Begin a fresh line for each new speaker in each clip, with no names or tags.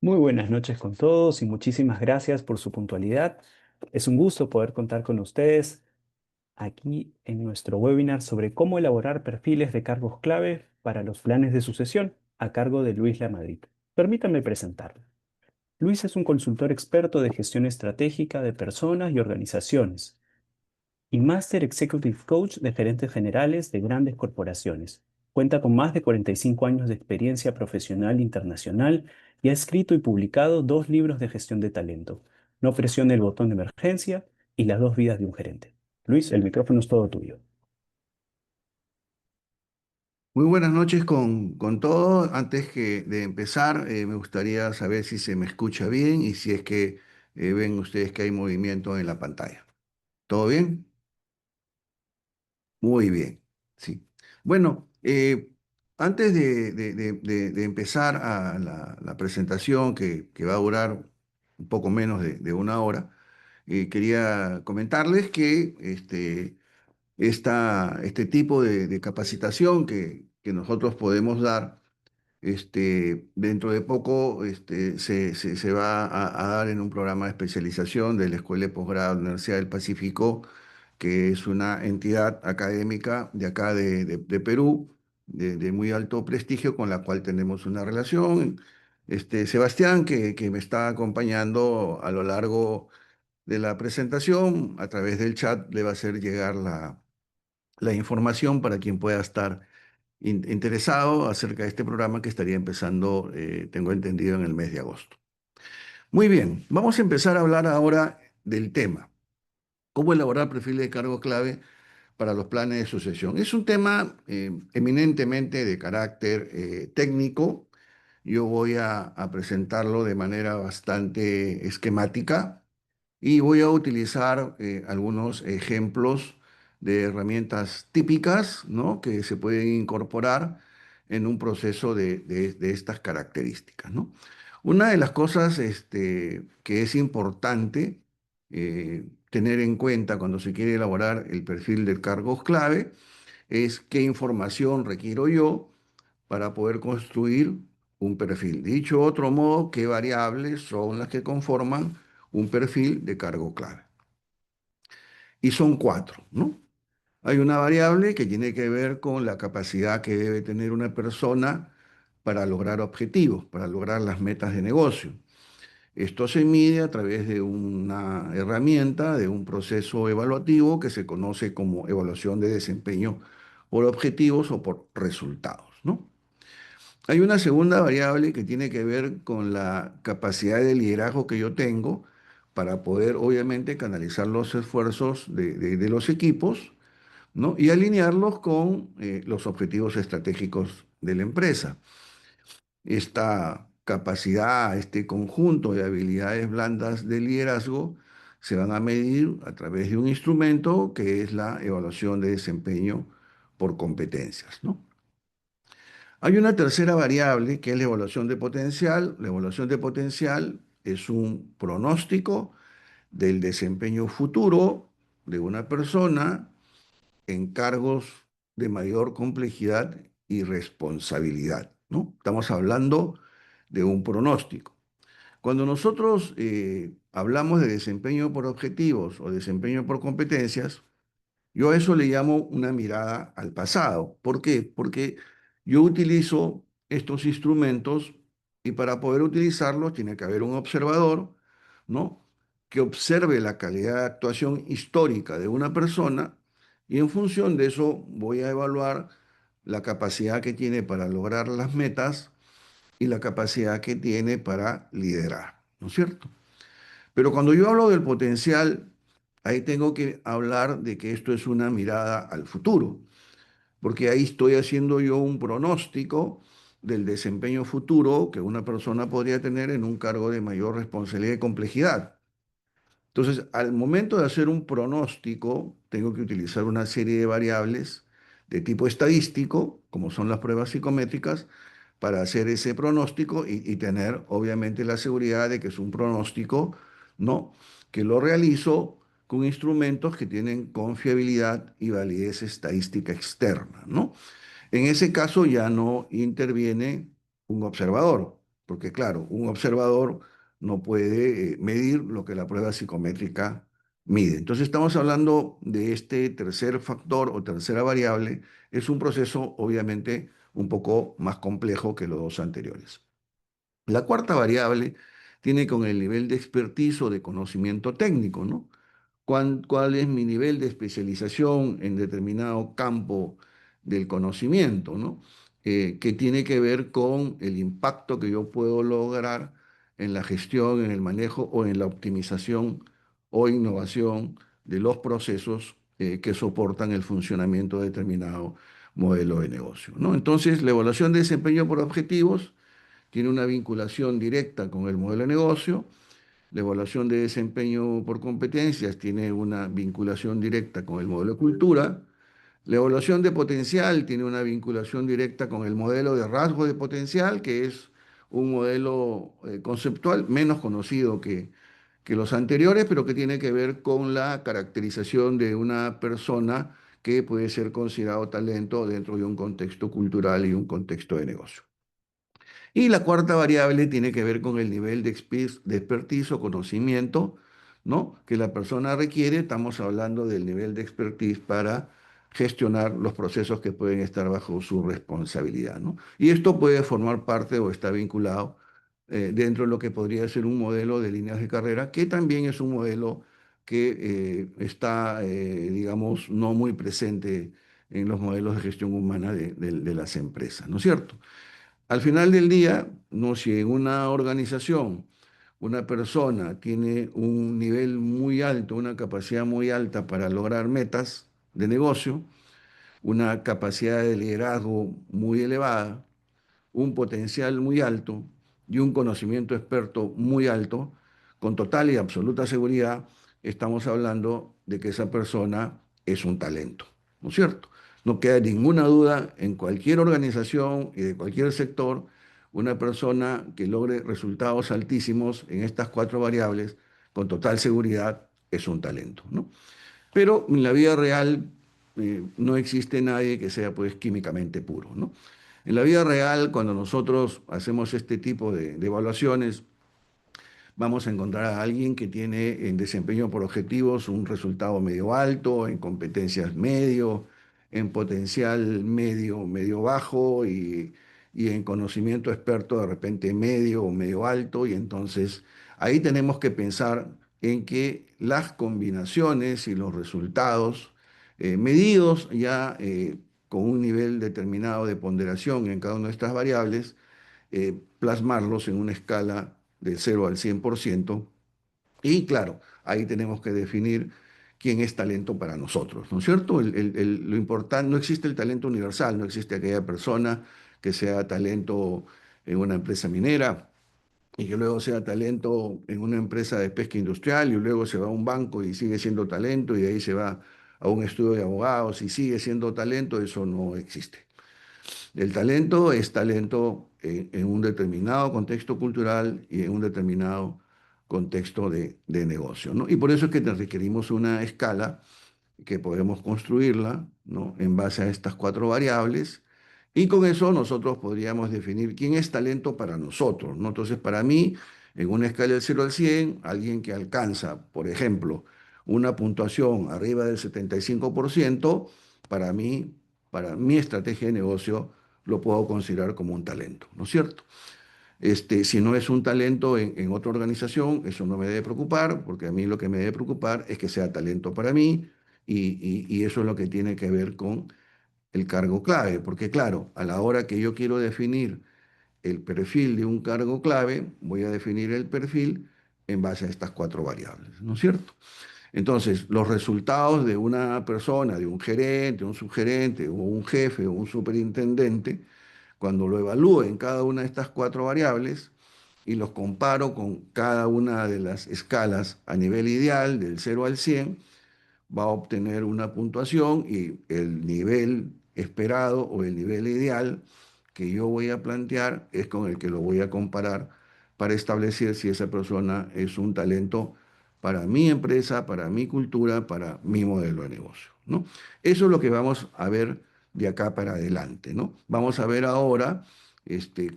Muy buenas noches con todos y muchísimas gracias por su puntualidad. Es un gusto poder contar con ustedes aquí en nuestro webinar sobre cómo elaborar perfiles de cargos clave para los planes de sucesión a cargo de Luis Lamadrid. Permítanme presentarlo. Luis es un consultor experto de gestión estratégica de personas y organizaciones y Master Executive Coach de gerentes generales de grandes corporaciones. Cuenta con más de 45 años de experiencia profesional internacional y ha escrito y publicado 2 libros de gestión de talento: No presione el botón de emergencia y Las 2 vidas de un gerente. Luis, el micrófono es todo tuyo.
Muy buenas noches con todo. Antes de empezar, me gustaría saber si se me escucha bien y si es que ven ustedes que hay movimiento en la pantalla. ¿Todo bien? Muy bien, sí. Bueno, antes de empezar a la presentación que va a durar un poco menos de una hora, quería comentarles que este tipo de capacitación que nosotros podemos dar, dentro de poco se va a dar en un programa de especialización de la Escuela de Posgrado de la Universidad del Pacífico, que es una entidad académica de acá de Perú, de muy alto prestigio, con la cual tenemos una relación. Sebastián, que me está acompañando a lo largo de la presentación, a través del chat le va a hacer llegar la información para quien pueda estar interesado acerca de este programa que estaría empezando, tengo entendido, en el mes de agosto. Muy bien, vamos a empezar a hablar ahora del tema. ¿Cómo elaborar perfiles de cargo clave para los planes de sucesión? Es un tema eminentemente de carácter técnico. Yo voy a presentarlo de manera bastante esquemática y voy a utilizar algunos ejemplos de herramientas típicas, ¿no?, que se pueden incorporar en un proceso de estas características, ¿no? Una de las cosas que es importante tener en cuenta cuando se quiere elaborar el perfil de cargos clave es qué información requiero yo para poder construir un perfil. Dicho de otro modo, qué variables son las que conforman un perfil de cargo clave. Y son cuatro, ¿no? Hay una variable que tiene que ver con la capacidad que debe tener una persona para lograr objetivos, para lograr las metas de negocio. Esto se mide a través de una herramienta, de un proceso evaluativo que se conoce como evaluación de desempeño por objetivos o por resultados, ¿no? Hay una segunda variable que tiene que ver con la capacidad de liderazgo que yo tengo para poder, obviamente, canalizar los esfuerzos de los equipos, ¿no?, y alinearlos con los objetivos estratégicos de la empresa. Esta capacidad, este conjunto de habilidades blandas de liderazgo se van a medir a través de un instrumento que es la evaluación de desempeño por competencias, ¿no? Hay una tercera variable que es la evaluación de potencial. La evaluación de potencial es un pronóstico del desempeño futuro de una persona en cargos de mayor complejidad y responsabilidad, ¿no? Estamos hablando de un pronóstico. Cuando nosotros hablamos de desempeño por objetivos o desempeño por competencias, yo a eso le llamo una mirada al pasado. ¿Por qué? Porque yo utilizo estos instrumentos y para poder utilizarlos tiene que haber un observador, ¿no?, que observe la calidad de actuación histórica de una persona, y en función de eso voy a evaluar la capacidad que tiene para lograr las metas y la capacidad que tiene para liderar, ¿no es cierto? Pero cuando yo hablo del potencial, ahí tengo que hablar de que esto es una mirada al futuro, porque ahí estoy haciendo yo un pronóstico del desempeño futuro que una persona podría tener en un cargo de mayor responsabilidad y complejidad. Entonces, al momento de hacer un pronóstico, tengo que utilizar una serie de variables de tipo estadístico, como son las pruebas psicométricas, para hacer ese pronóstico y tener, obviamente, la seguridad de que es un pronóstico, ¿no?, que lo realizo con instrumentos que tienen confiabilidad y validez estadística externa, ¿no? En ese caso ya no interviene un observador, porque claro, un observador no puede medir lo que la prueba psicométrica mide. Entonces estamos hablando de este tercer factor o tercera variable. Es un proceso obviamente un poco más complejo que los dos anteriores. La cuarta variable tiene con el nivel de expertise o de conocimiento técnico, ¿no? ¿Cuál es mi nivel de especialización en determinado campo del conocimiento, ¿no? Que tiene que ver con el impacto que yo puedo lograr en la gestión, en el manejo o en la optimización o innovación de los procesos que soportan el funcionamiento de determinado modelo de negocio, ¿no? Entonces, la evaluación de desempeño por objetivos tiene una vinculación directa con el modelo de negocio. La evaluación de desempeño por competencias tiene una vinculación directa con el modelo de cultura. La evaluación de potencial tiene una vinculación directa con el modelo de rasgo de potencial, que es un modelo conceptual menos conocido que los anteriores, pero que tiene que ver con la caracterización de una persona que puede ser considerado talento dentro de un contexto cultural y un contexto de negocio. Y la cuarta variable tiene que ver con el nivel de expertise o conocimiento, ¿no? Que la persona requiere. Estamos hablando del nivel de expertise para gestionar los procesos que pueden estar bajo su responsabilidad, ¿no? Y esto puede formar parte o está vinculado dentro de lo que podría ser un modelo de líneas de carrera, que también es un modelo que está, digamos, no muy presente en los modelos de gestión humana de las empresas, ¿no es cierto? Al final del día, no, si en una organización una persona tiene un nivel muy alto, una capacidad muy alta para lograr metas de negocio, una capacidad de liderazgo muy elevada, un potencial muy alto y un conocimiento experto muy alto, con total y absoluta seguridad, estamos hablando de que esa persona es un talento, ¿no es cierto? No queda ninguna duda en cualquier organización y de cualquier sector, una persona que logre resultados altísimos en estas cuatro variables, con total seguridad, es un talento, ¿no? Pero en la vida real no existe nadie que sea pues químicamente puro, ¿no? En la vida real, cuando nosotros hacemos este tipo de evaluaciones, vamos a encontrar a alguien que tiene en desempeño por objetivos un resultado medio alto, en competencias medio, en potencial medio, medio bajo y en conocimiento experto de repente medio o medio alto. Y entonces ahí tenemos que pensar en que las combinaciones y los resultados medidos ya con un nivel determinado de ponderación en cada una de estas variables, plasmarlos en una escala del 0 al 100%. Y claro, ahí tenemos que definir quién es talento para nosotros, ¿no es cierto? Lo importante, no existe el talento universal, no existe aquella persona que sea talento en una empresa minera y que luego sea talento en una empresa de pesca industrial y luego se va a un banco y sigue siendo talento y de ahí se va a un estudio de abogados y sigue siendo talento. Eso no existe. El talento es talento en un determinado contexto cultural y en un determinado contexto de negocio, ¿no? Y por eso es que requerimos una escala que podemos construirla, ¿no? En base a estas cuatro variables. Y con eso nosotros podríamos definir quién es talento para nosotros, ¿no? Entonces, para mí, en una escala del 0 al 100, alguien que alcanza, por ejemplo, una puntuación arriba del 75%, para mí, para mi estrategia de negocio, lo puedo considerar como un talento, ¿no es cierto? Si no es un talento en otra organización, eso no me debe preocupar, porque a mí lo que me debe preocupar es que sea talento para mí y eso es lo que tiene que ver con el cargo clave, porque claro, a la hora que yo quiero definir el perfil de un cargo clave, voy a definir el perfil en base a estas cuatro variables, ¿no es cierto? Entonces, los resultados de una persona, de un gerente, un subgerente, o un jefe, o un superintendente, cuando lo evalúo en cada una de estas cuatro variables y los comparo con cada una de las escalas a nivel ideal, del 0 al 100, va a obtener una puntuación y el nivel esperado o el nivel ideal que yo voy a plantear es con el que lo voy a comparar para establecer si esa persona es un talento para mi empresa, para mi cultura, para mi modelo de negocio, ¿no? Eso es lo que vamos a ver de acá para adelante, ¿no? Vamos a ver ahora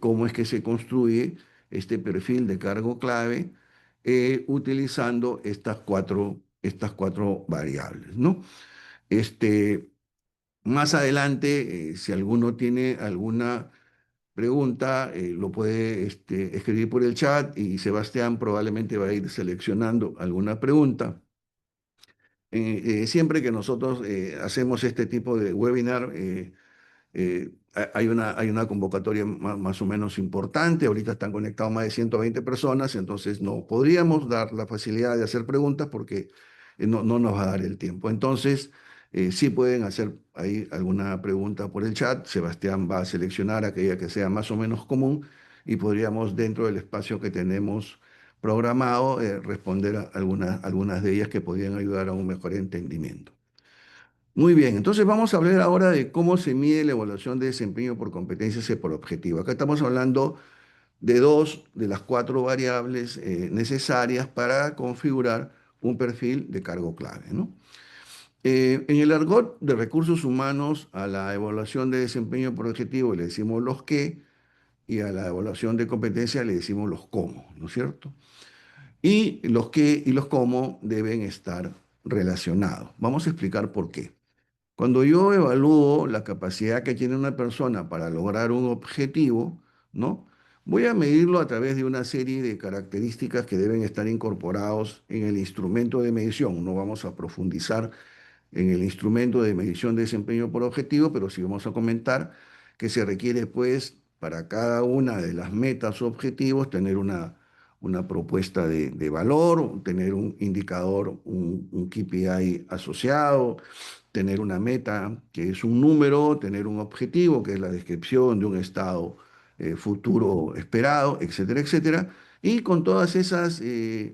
cómo es que se construye este perfil de cargo clave utilizando estas cuatro variables, ¿no? Este, Más adelante, si alguno tiene alguna pregunta, lo puede escribir por el chat y Sebastián probablemente va a ir seleccionando alguna pregunta. Siempre que nosotros hacemos este tipo de webinar, hay una convocatoria más o menos importante. Ahorita están conectados más de 120 personas, entonces no podríamos dar la facilidad de hacer preguntas porque no nos va a dar el tiempo. Entonces, sí pueden hacer ahí alguna pregunta por el chat. Sebastián va a seleccionar aquella que sea más o menos común y podríamos, dentro del espacio que tenemos programado, responder a algunas de ellas que podrían ayudar a un mejor entendimiento. Muy bien, entonces vamos a hablar ahora de cómo se mide la evaluación de desempeño por competencias y por objetivo. Acá estamos hablando de dos de las cuatro variables necesarias para configurar un perfil de cargo clave, ¿no? En el argot de recursos humanos, a la evaluación de desempeño por objetivo le decimos los qué y a la evaluación de competencia le decimos los cómo, ¿no es cierto? Y los qué y los cómo deben estar relacionados. Vamos a explicar por qué. Cuando yo evalúo la capacidad que tiene una persona para lograr un objetivo, ¿no? Voy a medirlo a través de una serie de características que deben estar incorporados en el instrumento de medición. No vamos a profundizar en el instrumento de medición de desempeño por objetivo, pero sí vamos a comentar que se requiere, pues, para cada una de las metas o objetivos, tener una propuesta de valor, tener un indicador, un KPI asociado, tener una meta que es un número, tener un objetivo que es la descripción de un estado futuro esperado, etcétera, etcétera. Y con todas esas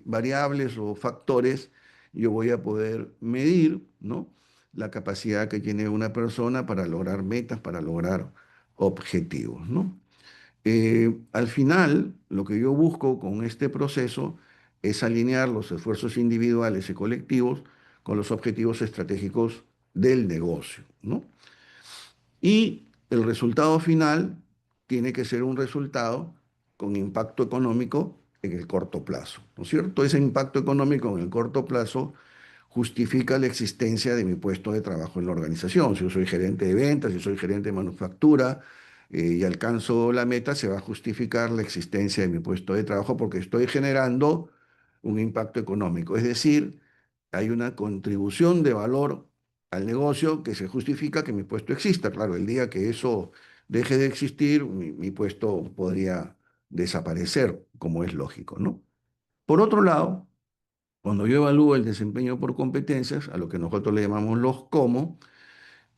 variables o factores, yo voy a poder medir, ¿no? La capacidad que tiene una persona para lograr metas, para lograr objetivos, ¿no? Al final, lo que yo busco con este proceso es alinear los esfuerzos individuales y colectivos con los objetivos estratégicos del negocio, ¿no? Y el resultado final tiene que ser un resultado con impacto económico en el corto plazo, ¿no es cierto? Ese impacto económico en el corto plazo justifica la existencia de mi puesto de trabajo en la organización. Si yo soy gerente de ventas, si soy gerente de manufactura y alcanzo la meta, se va a justificar la existencia de mi puesto de trabajo porque estoy generando un impacto económico. Es decir, hay una contribución de valor al negocio que se justifica que mi puesto exista. Claro, el día que eso deje de existir, mi puesto podría desaparecer, como es lógico, ¿no? Por otro lado, cuando yo evalúo el desempeño por competencias, a lo que nosotros le llamamos los cómo,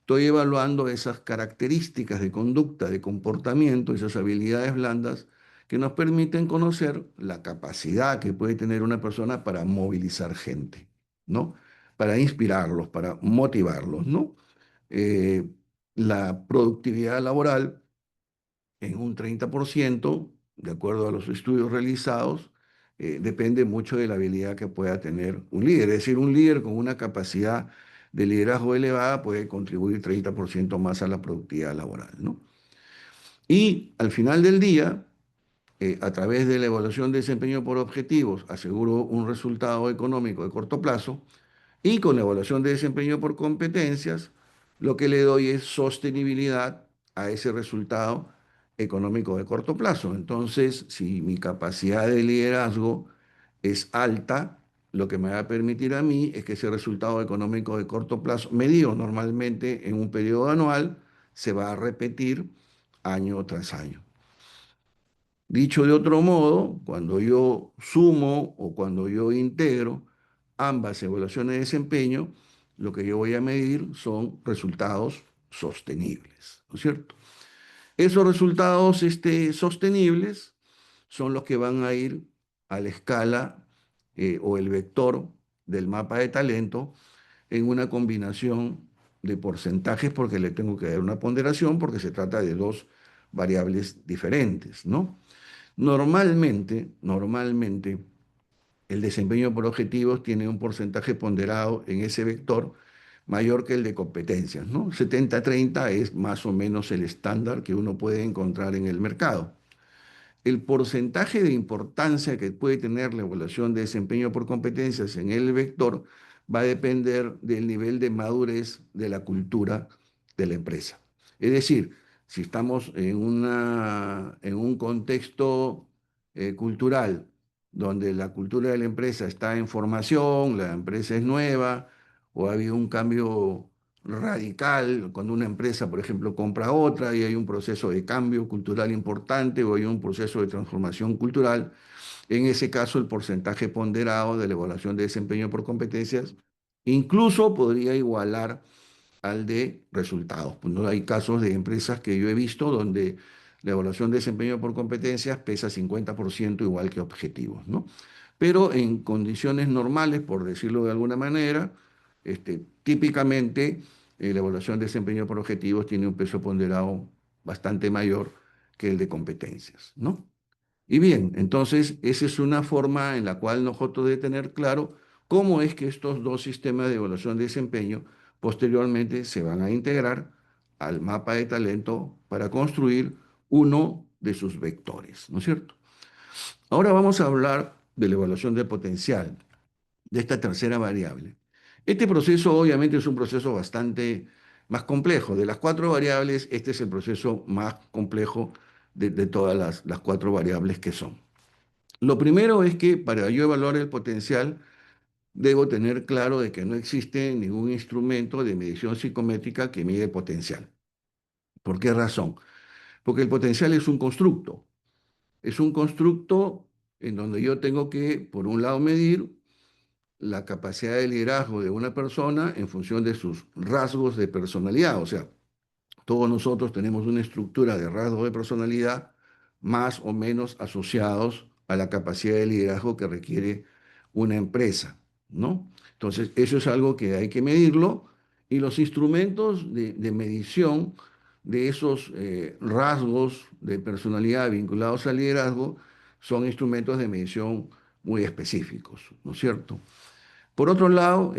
estoy evaluando esas características de conducta, de comportamiento, esas habilidades blandas que nos permiten conocer la capacidad que puede tener una persona para movilizar gente, ¿no? Para inspirarlos, para motivarlos, ¿no? Eh, la productividad laboral en un 30%, de acuerdo a los estudios realizados, depende mucho de la habilidad que pueda tener un líder. Es decir, un líder con una capacidad de liderazgo elevada puede contribuir 30% más a la productividad laboral, ¿no? Y al final del día, a través de la evaluación de desempeño por objetivos, aseguro un resultado económico de corto plazo y con la evaluación de desempeño por competencias, lo que le doy es sostenibilidad a ese resultado económico de corto plazo. Entonces, si mi capacidad de liderazgo es alta, lo que me va a permitir a mí es que ese resultado económico de corto plazo, medido normalmente en un periodo anual, se va a repetir año tras año. Dicho de otro modo, cuando yo sumo o cuando yo integro ambas evaluaciones de desempeño, lo que yo voy a medir son resultados sostenibles, ¿no es cierto? Esos resultados sostenibles son los que van a ir a la escala o el vector del mapa de talento en una combinación de porcentajes porque le tengo que dar una ponderación porque se trata de dos variables diferentes, ¿no? Normalmente, el desempeño por objetivos tiene un porcentaje ponderado en ese vector mayor que el de competencias, ¿no? 70-30 es más o menos el estándar que uno puede encontrar en el mercado. el porcentaje de importancia que puede tener la evaluación de desempeño por competencias en el vector va a depender del nivel de madurez de la cultura de la empresa. Es decir, si estamos en un contexto cultural donde la cultura de la empresa está en formación, la empresa es nueva, o ha habido un cambio radical, cuando una empresa, por ejemplo, compra otra y hay un proceso de cambio cultural importante o hay un proceso de transformación cultural, en ese caso el porcentaje ponderado de la evaluación de desempeño por competencias incluso podría igualar al de resultados. Pues no hay casos de empresas que yo he visto donde la evaluación de desempeño por competencias pesa 50% igual que objetivos, ¿no? Pero en condiciones normales, por decirlo de alguna manera, típicamente la evaluación de desempeño por objetivos tiene un peso ponderado bastante mayor que el de competencias, ¿no? Y bien, entonces esa es una forma en la cual nosotros debemos tener claro cómo es que estos dos sistemas de evaluación de desempeño posteriormente se van a integrar al mapa de talento para construir uno de sus vectores, ¿no es cierto? Ahora vamos a hablar de la evaluación de potencial, de esta tercera variable. Este proceso obviamente es un proceso bastante más complejo. De las cuatro variables, este es el proceso más complejo de todas las cuatro variables que son. Lo primero es que para yo evaluar el potencial, debo tener claro de que no existe ningún instrumento de medición psicométrica que mide potencial. ¿Por qué razón? Porque el potencial es un constructo. Es un constructo en donde yo tengo que, por un lado, medir la capacidad de liderazgo de una persona en función de sus rasgos de personalidad. O sea, todos nosotros tenemos una estructura de rasgos de personalidad más o menos asociados a la capacidad de liderazgo que requiere una empresa, ¿no? Entonces, eso es algo que hay que medirlo y los instrumentos de medición de esos rasgos de personalidad vinculados al liderazgo son instrumentos de medición muy específicos, ¿no es cierto? Por otro lado,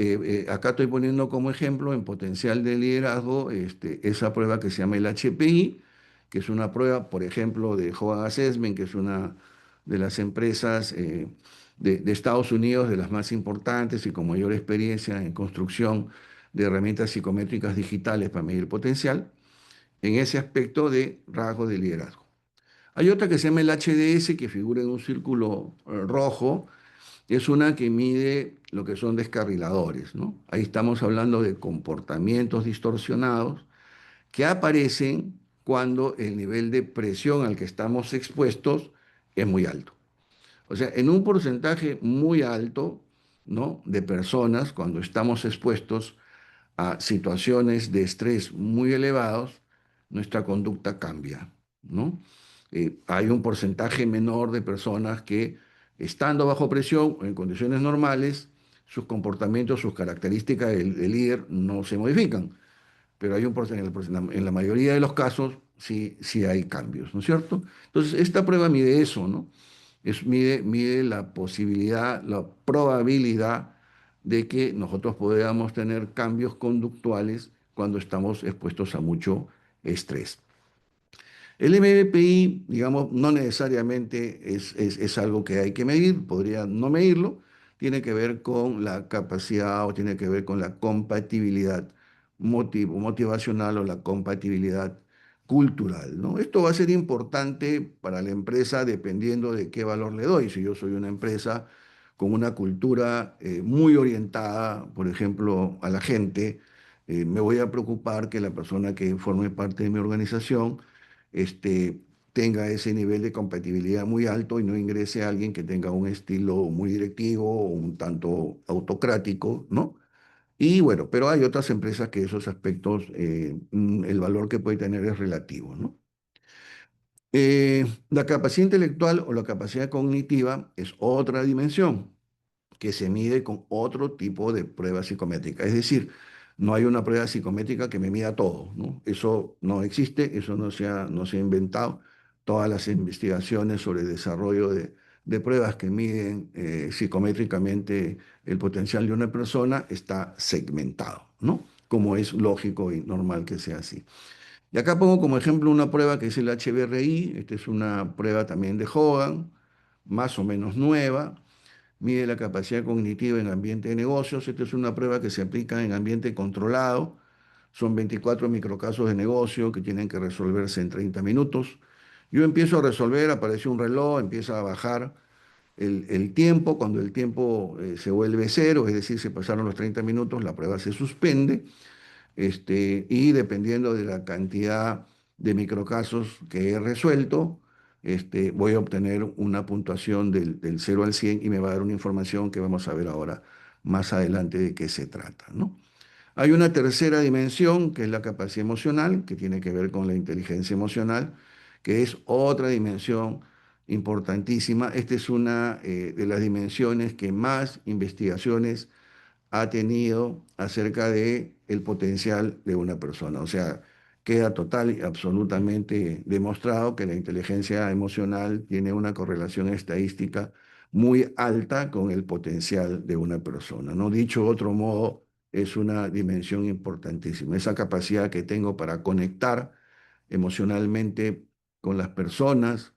acá estoy poniendo como ejemplo en potencial de liderazgo esa prueba que se llama el HPI, que es una prueba, por ejemplo, de Hogan Assessment, que es una de las empresas de Estados Unidos, de las más importantes y con mayor experiencia en construcción de herramientas psicométricas digitales para medir potencial, en ese aspecto de rasgos de liderazgo. Hay otra que se llama el HDS, que figura en un círculo rojo, es una que mide lo que son descarriladores, ¿no? Ahí estamos hablando de comportamientos distorsionados que aparecen cuando el nivel de presión al que estamos expuestos es muy alto. O sea, en un porcentaje muy alto, ¿no?, de personas, cuando estamos expuestos a situaciones de estrés muy elevados, nuestra conducta cambia, ¿no? Hay un porcentaje menor de personas que, estando bajo presión o en condiciones normales, sus comportamientos, sus características de líder no se modifican, pero hay un porcentaje, en la mayoría de los casos sí, sí hay cambios, ¿no es cierto? Entonces, esta prueba mide eso, ¿no? Mide la posibilidad, la probabilidad de que nosotros podamos tener cambios conductuales cuando estamos expuestos a mucho estrés. El MBPI, digamos, no necesariamente es algo que hay que medir, podría no medirlo, tiene que ver con la capacidad o tiene que ver con la compatibilidad motivacional o la compatibilidad cultural, ¿no? Esto va a ser importante para la empresa dependiendo de qué valor le doy. Si yo soy una empresa con una cultura muy orientada, por ejemplo, a la gente, me voy a preocupar que la persona que forme parte de mi organización tenga ese nivel de compatibilidad muy alto y no ingrese a alguien que tenga un estilo muy directivo o un tanto autocrático, ¿no? Y bueno, pero hay otras empresas que esos aspectos, el valor que puede tener es relativo, ¿no? La capacidad intelectual o la capacidad cognitiva es otra dimensión que se mide con otro tipo de prueba psicométrica. Es decir, no hay una prueba psicométrica que me mida todo, ¿no? Eso no existe, eso no se ha inventado. Todas las investigaciones sobre el desarrollo de pruebas que miden psicométricamente el potencial de una persona está segmentado, ¿no? Como es lógico y normal que sea así. Y acá pongo como ejemplo una prueba que es el HBRI. Esta es una prueba también de Hogan, más o menos nueva. Mide la capacidad cognitiva en ambiente de negocios. Esta es una prueba que se aplica en ambiente controlado. Son 24 microcasos de negocio que tienen que resolverse en 30 minutos. Yo empiezo a resolver, aparece un reloj, empieza a bajar el tiempo. Cuando el tiempo se vuelve cero, es decir, se pasaron los 30 minutos, la prueba se suspende. Y dependiendo de la cantidad de microcasos que he resuelto, voy a obtener una puntuación del 0 al 100 y me va a dar una información que vamos a ver ahora más adelante de qué se trata, ¿no? Hay una tercera dimensión, que es la capacidad emocional, que tiene que ver con la inteligencia emocional, que es otra dimensión importantísima. Esta es una de las dimensiones que más investigaciones ha tenido acerca de el potencial de una persona. O sea, queda total y absolutamente demostrado que la inteligencia emocional tiene una correlación estadística muy alta con el potencial de una persona, ¿no? Dicho de otro modo, es una dimensión importantísima. Esa capacidad que tengo para conectar emocionalmente con las personas,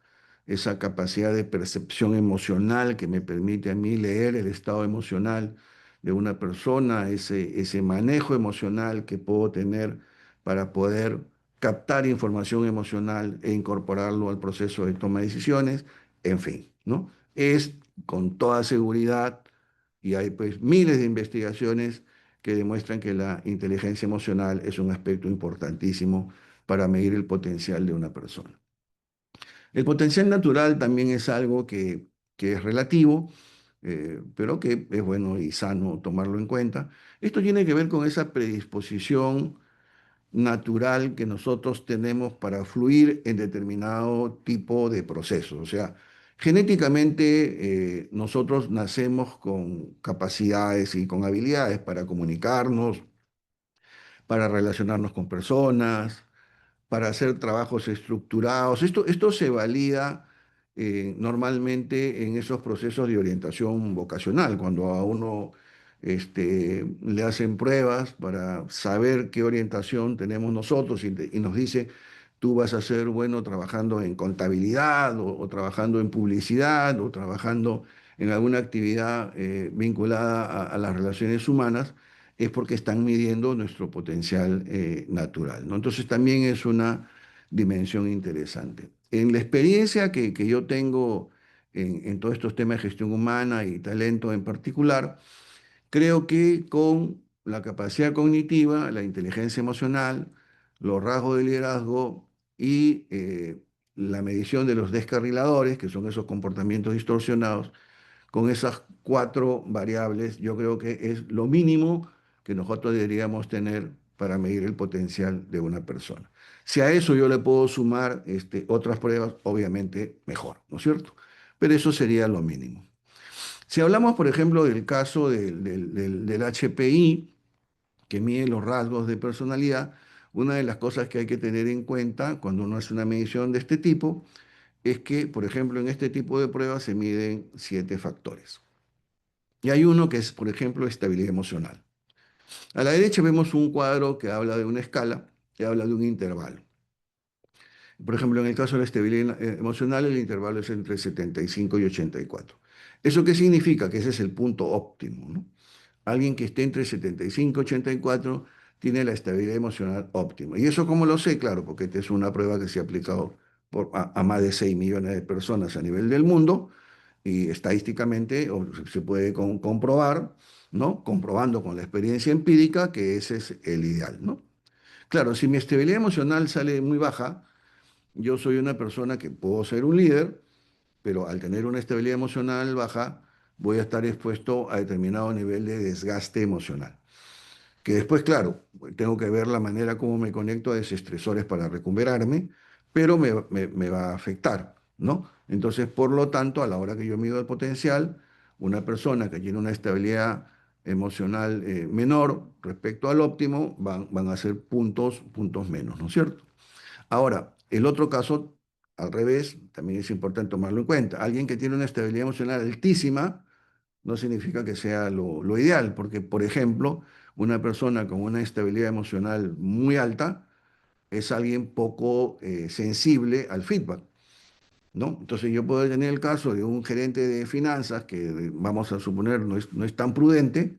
esa capacidad de percepción emocional que me permite a mí leer el estado emocional de una persona, ese manejo emocional que puedo tener para poder captar información emocional e incorporarlo al proceso de toma de decisiones, en fin, ¿no? Es con toda seguridad, y hay pues miles de investigaciones que demuestran que la inteligencia emocional es un aspecto importantísimo para medir el potencial de una persona. El potencial natural también es algo que es relativo, pero que es bueno y sano tomarlo en cuenta. Esto tiene que ver con esa predisposición natural que nosotros tenemos para fluir en determinado tipo de procesos. O sea, genéticamente nosotros nacemos con capacidades y con habilidades para comunicarnos, para relacionarnos con personas, para hacer trabajos estructurados. Esto se valida normalmente en esos procesos de orientación vocacional, cuando a uno le hacen pruebas para saber qué orientación tenemos nosotros y nos dice, tú vas a ser bueno trabajando en contabilidad o trabajando en publicidad o trabajando en alguna actividad vinculada a las relaciones humanas, es porque están midiendo nuestro potencial natural, ¿no? Entonces también es una dimensión interesante. En la experiencia que yo tengo en todos estos temas de gestión humana y talento en particular, creo que con la capacidad cognitiva, la inteligencia emocional, los rasgos de liderazgo y la medición de los descarriladores, que son esos comportamientos distorsionados, con esas cuatro variables, yo creo que es lo mínimo que nosotros deberíamos tener para medir el potencial de una persona. Si a eso yo le puedo sumar otras pruebas, obviamente mejor, ¿no es cierto? Pero eso sería lo mínimo. Si hablamos, por ejemplo, del caso del HPI, que mide los rasgos de personalidad, una de las cosas que hay que tener en cuenta cuando uno hace una medición de este tipo es que, por ejemplo, en este tipo de pruebas se miden 7 factores. Y hay uno que es, por ejemplo, estabilidad emocional. A la derecha vemos un cuadro que habla de una escala, que habla de un intervalo. Por ejemplo, en el caso de la estabilidad emocional, el intervalo es entre 75 y 84. ¿Eso qué significa? Que ese es el punto óptimo, ¿no? Alguien que esté entre 75 y 84 tiene la estabilidad emocional óptima. ¿Y eso cómo lo sé? Claro, porque esta es una prueba que se ha aplicado a más de 6 millones de personas a nivel del mundo y estadísticamente se puede comprobar, ¿no? Comprobando con la experiencia empírica que ese es el ideal, ¿no? Claro, si mi estabilidad emocional sale muy baja, yo soy una persona que puedo ser un líder, pero al tener una estabilidad emocional baja, voy a estar expuesto a determinado nivel de desgaste emocional. Que después, claro, tengo que ver la manera como me conecto a desestresores para recuperarme, pero me va a afectar, ¿no? Entonces, por lo tanto, a la hora que yo mido el potencial, una persona que tiene una estabilidad emocional menor respecto al óptimo, van a ser puntos menos, ¿no es cierto? Ahora, el otro caso, al revés, también es importante tomarlo en cuenta. Alguien que tiene una estabilidad emocional altísima no significa que sea lo ideal, porque, por ejemplo, una persona con una estabilidad emocional muy alta es alguien poco sensible al feedback, ¿no? Entonces yo puedo tener el caso de un gerente de finanzas que vamos a suponer no es tan prudente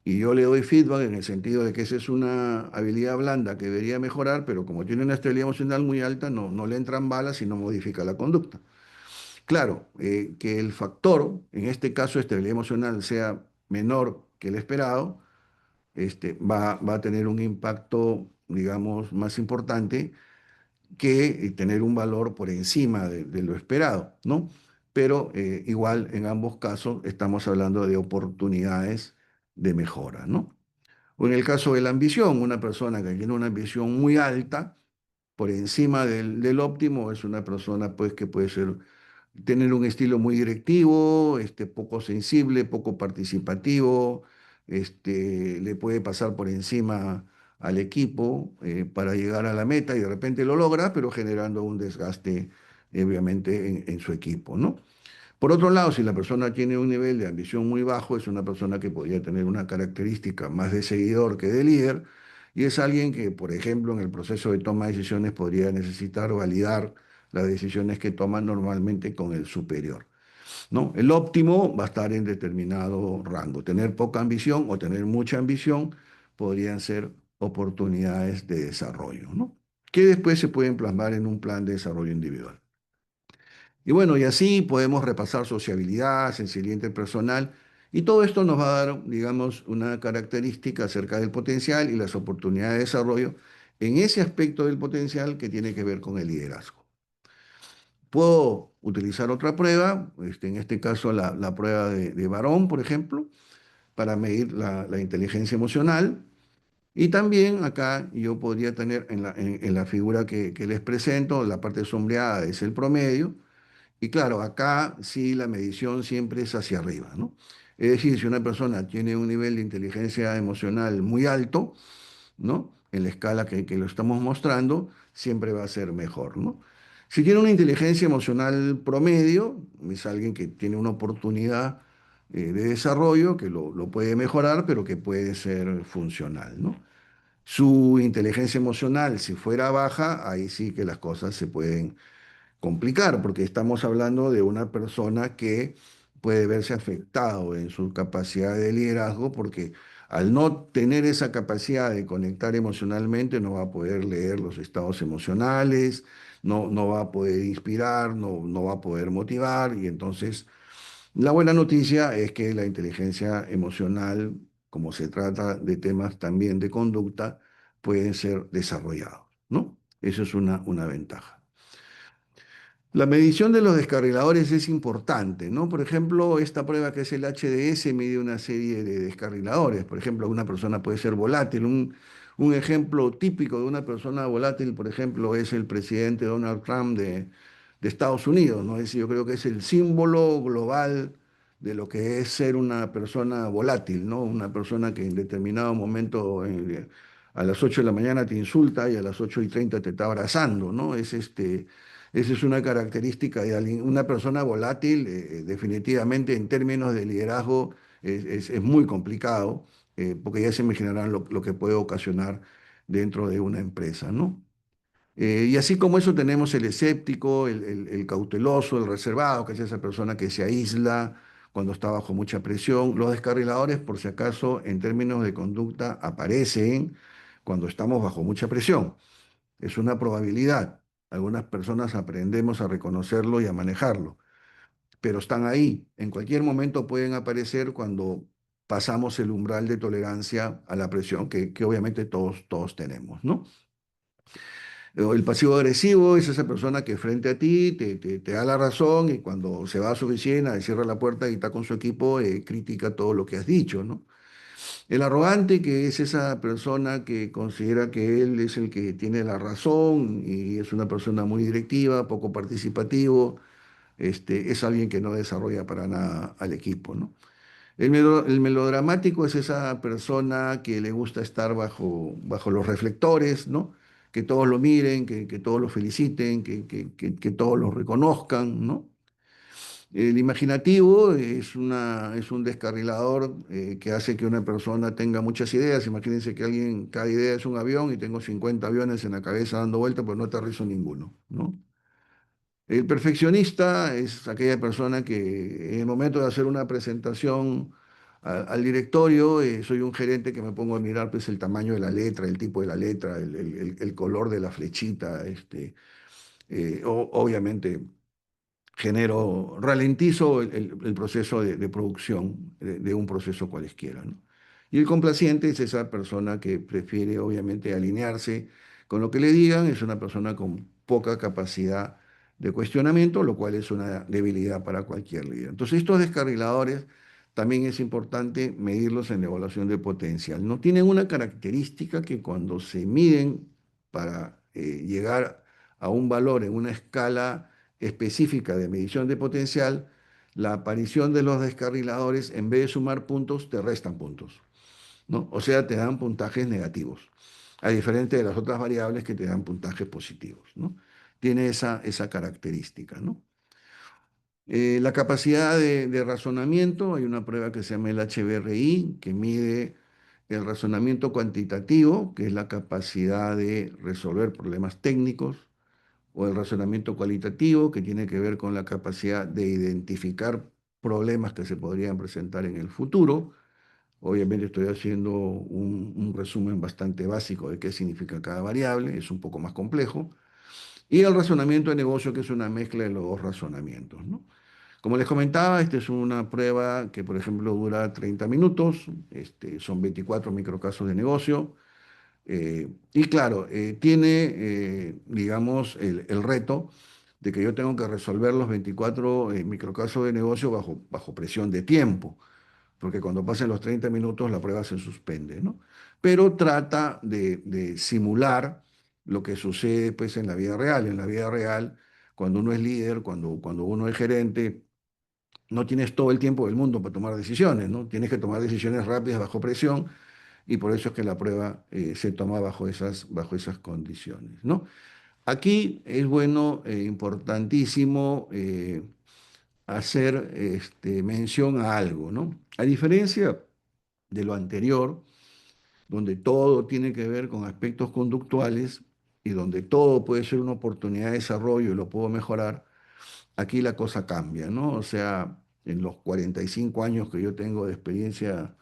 y yo le doy feedback en el sentido de que esa es una habilidad blanda que debería mejorar, pero como tiene una estabilidad emocional muy alta, no le entran balas y no modifica la conducta. Claro, que el factor, en este caso estabilidad emocional, sea menor que el esperado, va a tener un impacto, digamos, más importante que tener un valor por encima de lo esperado, ¿no? Pero igual en ambos casos estamos hablando de oportunidades de mejora, ¿no? O en el caso de la ambición, una persona que tiene una ambición muy alta, por encima del óptimo, es una persona pues que puede ser tener un estilo muy directivo, poco sensible, poco participativo, le puede pasar por encima al equipo para llegar a la meta y de repente lo logra, pero generando un desgaste, obviamente, en su equipo, ¿no? Por otro lado, si la persona tiene un nivel de ambición muy bajo, es una persona que podría tener una característica más de seguidor que de líder, y es alguien que, por ejemplo, en el proceso de toma de decisiones podría necesitar validar las decisiones que toma normalmente con el superior, ¿no? El óptimo va a estar en determinado rango. Tener poca ambición o tener mucha ambición podrían ser oportunidades de desarrollo, ¿no? Que después se pueden plasmar en un plan de desarrollo individual. Y bueno, y así podemos repasar sociabilidad, sensibilidad interpersonal, y todo esto nos va a dar, digamos, una característica acerca del potencial y las oportunidades de desarrollo en ese aspecto del potencial que tiene que ver con el liderazgo. Puedo utilizar otra prueba, en este caso la prueba de Barón, por ejemplo, para medir la inteligencia emocional. Y también acá yo podría tener en la figura que les presento, la parte sombreada es el promedio, y claro, acá sí la medición siempre es hacia arriba, ¿no? Es decir, si una persona tiene un nivel de inteligencia emocional muy alto, ¿no? En la escala que lo estamos mostrando, siempre va a ser mejor, ¿no? Si tiene una inteligencia emocional promedio, es alguien que tiene una oportunidad de desarrollo, que lo puede mejorar, pero que puede ser funcional, ¿no? Su inteligencia emocional, si fuera baja, ahí sí que las cosas se pueden complicar, porque estamos hablando de una persona que puede verse afectado en su capacidad de liderazgo, porque al no tener esa capacidad de conectar emocionalmente, no va a poder leer los estados emocionales, no va a poder inspirar, no va a poder motivar, y entonces la buena noticia es que la inteligencia emocional, como se trata de temas también de conducta, pueden ser desarrollados, ¿no? Eso es una ventaja. La medición de los descarriladores es importante, ¿no? Por ejemplo, esta prueba que es el HDS mide una serie de descarriladores. Por ejemplo, una persona puede ser volátil. Un ejemplo típico de una persona volátil, por ejemplo, es el presidente Donald Trump de Estados Unidos, ¿no? Es decir, yo creo que es el símbolo global de lo que es ser una persona volátil, ¿no? Una persona que en determinado momento a las 8 de la mañana te insulta y a las 8:30 te está abrazando, ¿no? Esa es una característica de alguien, una persona volátil, definitivamente en términos de liderazgo es muy complicado, porque ya se imaginarán lo que puede ocasionar dentro de una empresa, ¿no? Y así como eso tenemos el escéptico, el cauteloso, el reservado, que es esa persona que se aísla cuando está bajo mucha presión. Los descarriladores, por si acaso, en términos de conducta, aparecen cuando estamos bajo mucha presión. Es una probabilidad. Algunas personas aprendemos a reconocerlo y a manejarlo, pero están ahí. En cualquier momento pueden aparecer cuando pasamos el umbral de tolerancia a la presión que obviamente todos tenemos, ¿no? El pasivo agresivo es esa persona que frente a ti te da la razón y cuando se va a su oficina, cierra la puerta y está con su equipo, critica todo lo que has dicho, ¿no? El arrogante, que es esa persona que considera que él es el que tiene la razón y es una persona muy directiva, poco participativo, es alguien que no desarrolla para nada al equipo, ¿no? El melodramático es esa persona que le gusta estar bajo los reflectores, ¿no? Que todos lo miren, que todos lo feliciten, que todos lo reconozcan, ¿no? El imaginativo es un descarrilador que hace que una persona tenga muchas ideas. Imagínense que alguien, cada idea es un avión y tengo 50 aviones en la cabeza dando vueltas, pero no aterrizo ninguno, ¿no? El perfeccionista es aquella persona que en el momento de hacer una presentación al directorio, soy un gerente que me pongo a mirar pues, el tamaño de la letra, el tipo de la letra, el color de la flechita, obviamente ralentizo el proceso de producción de un proceso cualesquiera, ¿no? Y el complaciente es esa persona que prefiere obviamente alinearse con lo que le digan, es una persona con poca capacidad de cuestionamiento, lo cual es una debilidad para cualquier líder. Entonces, estos descarriladores también es importante medirlos en la evaluación de potencial. No tienen una característica que cuando se miden para llegar a un valor en una escala específica de medición de potencial, la aparición de los descarriladores, en vez de sumar puntos, te restan puntos, ¿no? O sea, te dan puntajes negativos, a diferencia de las otras variables que te dan puntajes positivos, ¿no? Tiene esa característica, ¿no? La capacidad de razonamiento, hay una prueba que se llama el HBRI, que mide el razonamiento cuantitativo, que es la capacidad de resolver problemas técnicos, o el razonamiento cualitativo, que tiene que ver con la capacidad de identificar problemas que se podrían presentar en el futuro. Obviamente estoy haciendo un resumen bastante básico de qué significa cada variable, es un poco más complejo. Y el razonamiento de negocio, que es una mezcla de los dos razonamientos, ¿no? Como les comentaba, esta es una prueba que, por ejemplo, dura 30 minutos, son 24 microcasos de negocio. Y claro, tiene, digamos, el reto de que yo tengo que resolver los 24 microcasos de negocio bajo presión de tiempo, porque cuando pasen los 30 minutos la prueba se suspende, ¿no? Pero trata de simular lo que sucede pues, en la vida real. En la vida real, cuando uno es líder, cuando uno es gerente, no tienes todo el tiempo del mundo para tomar decisiones, ¿no? Tienes que tomar decisiones rápidas bajo presión y por eso es que la prueba se toma bajo esas condiciones, ¿no? Aquí es bueno, importantísimo, hacer mención a algo, ¿no? A diferencia de lo anterior, donde todo tiene que ver con aspectos conductuales y donde todo puede ser una oportunidad de desarrollo y lo puedo mejorar, aquí la cosa cambia, ¿no? O sea, en los 45 años que yo tengo de experiencia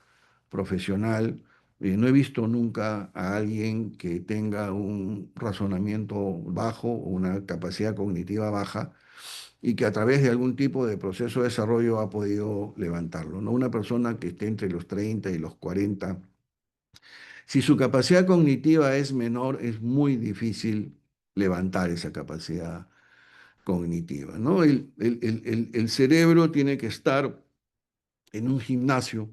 profesional, no he visto nunca a alguien que tenga un razonamiento bajo o una capacidad cognitiva baja y que a través de algún tipo de proceso de desarrollo ha podido levantarlo, ¿no? Una persona que esté entre los 30 y los 40, si su capacidad cognitiva es menor, es muy difícil levantar esa capacidad cognitiva, ¿no? El cerebro tiene que estar en un gimnasio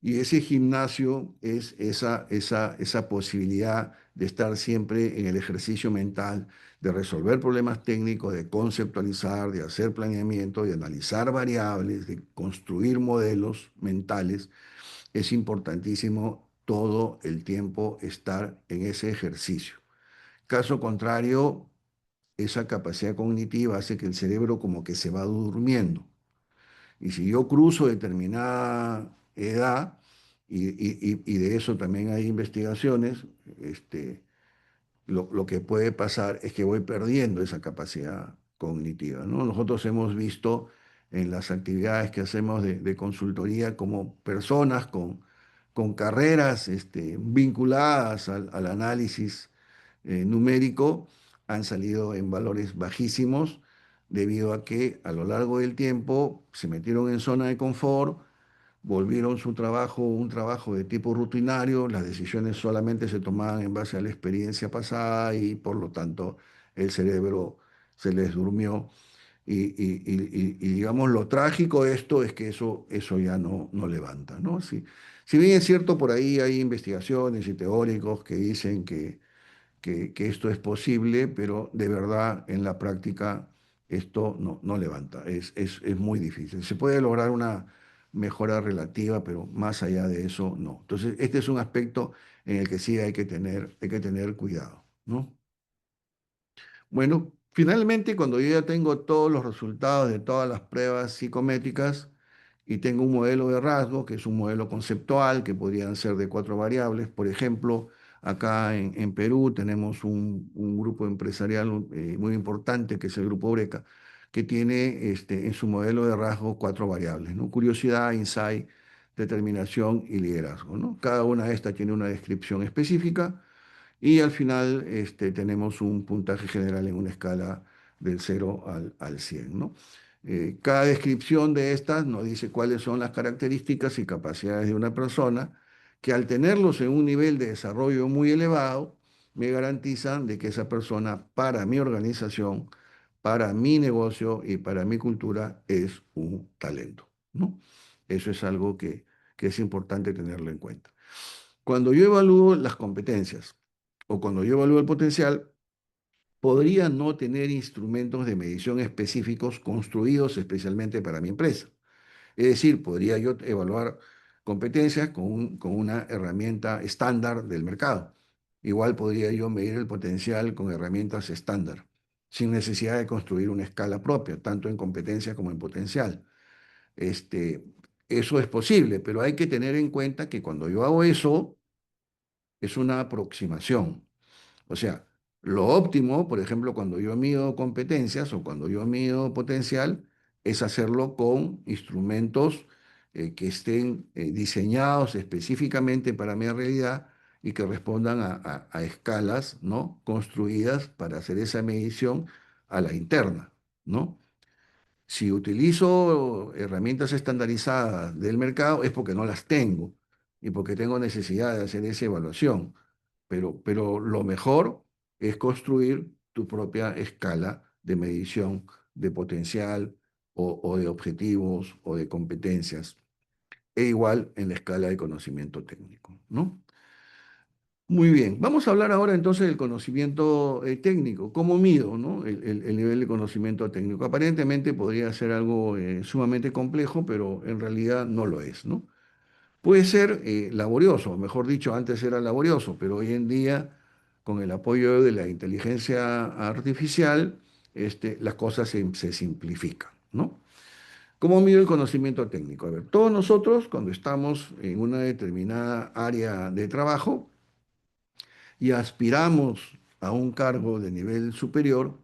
y ese gimnasio es esa posibilidad de estar siempre en el ejercicio mental, de resolver problemas técnicos, de conceptualizar, de hacer planeamiento, de analizar variables, de construir modelos mentales. Es importantísimo todo el tiempo estar en ese ejercicio. Caso contrario, esa capacidad cognitiva hace que el cerebro como que se va durmiendo. Y si yo cruzo determinada edad, y de eso también hay investigaciones, lo que puede pasar es que voy perdiendo esa capacidad cognitiva, ¿no? Nosotros hemos visto en las actividades que hacemos de consultoría como personas con carreras vinculadas al análisis numérico han salido en valores bajísimos debido a que a lo largo del tiempo se metieron en zona de confort, volvieron su trabajo un trabajo de tipo rutinario, las decisiones solamente se tomaban en base a la experiencia pasada y por lo tanto el cerebro se les durmió. Digamos, lo trágico de esto es que eso ya no levanta, ¿no? Si bien es cierto, por ahí hay investigaciones y teóricos que dicen que esto es posible, pero de verdad en la práctica esto no levanta, es muy difícil. Se puede lograr una mejora relativa, pero más allá de eso no. Entonces, este es un aspecto en el que sí hay que tener cuidado, ¿no? Bueno. Finalmente, cuando yo ya tengo todos los resultados de todas las pruebas psicométricas y tengo un modelo de rasgo, que es un modelo conceptual, que podrían ser de cuatro variables, por ejemplo, acá en Perú tenemos un grupo empresarial muy importante, que es el Grupo Oreca, que tiene en su modelo de rasgo cuatro variables, ¿no? Curiosidad, insight, determinación y liderazgo, ¿no? Cada una de estas tiene una descripción específica y al final tenemos un puntaje general en una escala del 0 al 100, ¿no? Cada descripción de estas nos dice cuáles son las características y capacidades de una persona que al tenerlos en un nivel de desarrollo muy elevado, me garantizan de que esa persona para mi organización, para mi negocio y para mi cultura es un talento, ¿no? Eso es algo que es importante tenerlo en cuenta. Cuando yo evalúo las competencias o cuando yo evalúo el potencial, podría no tener instrumentos de medición específicos construidos especialmente para mi empresa. Es decir, podría yo evaluar competencias con una herramienta estándar del mercado. Igual podría yo medir el potencial con herramientas estándar, sin necesidad de construir una escala propia, tanto en competencia como en potencial. Este, Eso es posible, pero hay que tener en cuenta que cuando yo hago eso, es una aproximación. O sea, lo óptimo, por ejemplo, cuando yo mido competencias o cuando yo mido potencial, es hacerlo con instrumentos que estén diseñados específicamente para mi realidad y que respondan a escalas, ¿no? Construidas para hacer esa medición a la interna, ¿no? Si utilizo herramientas estandarizadas del mercado es porque no las tengo y porque tengo necesidad de hacer esa evaluación. Pero lo mejor es construir tu propia escala de medición de potencial o de objetivos o de competencias, e igual en la escala de conocimiento técnico, ¿no? Muy bien, vamos a hablar ahora entonces del conocimiento técnico. ¿Cómo mido, no? El nivel de conocimiento técnico? Aparentemente podría ser algo sumamente complejo, pero en realidad no lo es, ¿no? Puede ser laborioso, mejor dicho, antes era laborioso, pero hoy en día, con el apoyo de la inteligencia artificial, las cosas se simplifican, ¿no? ¿Cómo mido el conocimiento técnico? A ver, todos nosotros, cuando estamos en una determinada área de trabajo, y aspiramos a un cargo de nivel superior,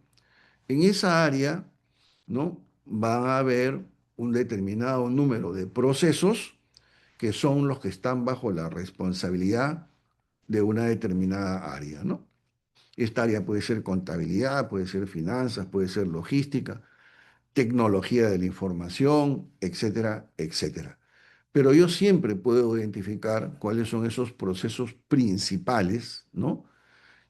en esa área, ¿no? Va a haber un determinado número de procesos que son los que están bajo la responsabilidad de una determinada área, ¿no? Esta área puede ser contabilidad, puede ser finanzas, puede ser logística, tecnología de la información, etcétera, etcétera. Pero yo siempre puedo identificar cuáles son esos procesos principales, ¿no?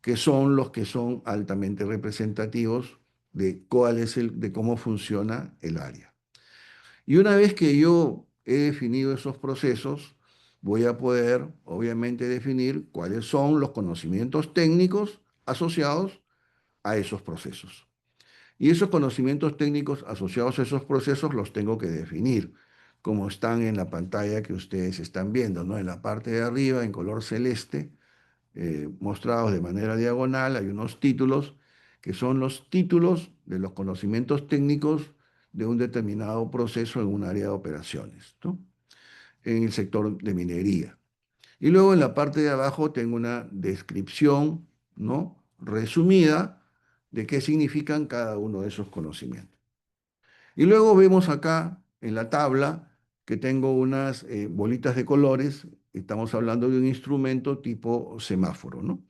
Que son los que son altamente representativos de de cómo funciona el área. Y una vez que yo he definido esos procesos, voy a poder, obviamente, definir cuáles son los conocimientos técnicos asociados a esos procesos. Y esos conocimientos técnicos asociados a esos procesos los tengo que definir, como están en la pantalla que ustedes están viendo, ¿no? En la parte de arriba, en color celeste, mostrados de manera diagonal, hay unos títulos que son los títulos de los conocimientos técnicos de un determinado proceso en un área de operaciones, ¿no? En el sector de minería. Y luego en la parte de abajo tengo una descripción, ¿no? Resumida de qué significan cada uno de esos conocimientos. Y luego vemos acá en la tabla que tengo unas bolitas de colores. Estamos hablando de un instrumento tipo semáforo, ¿no?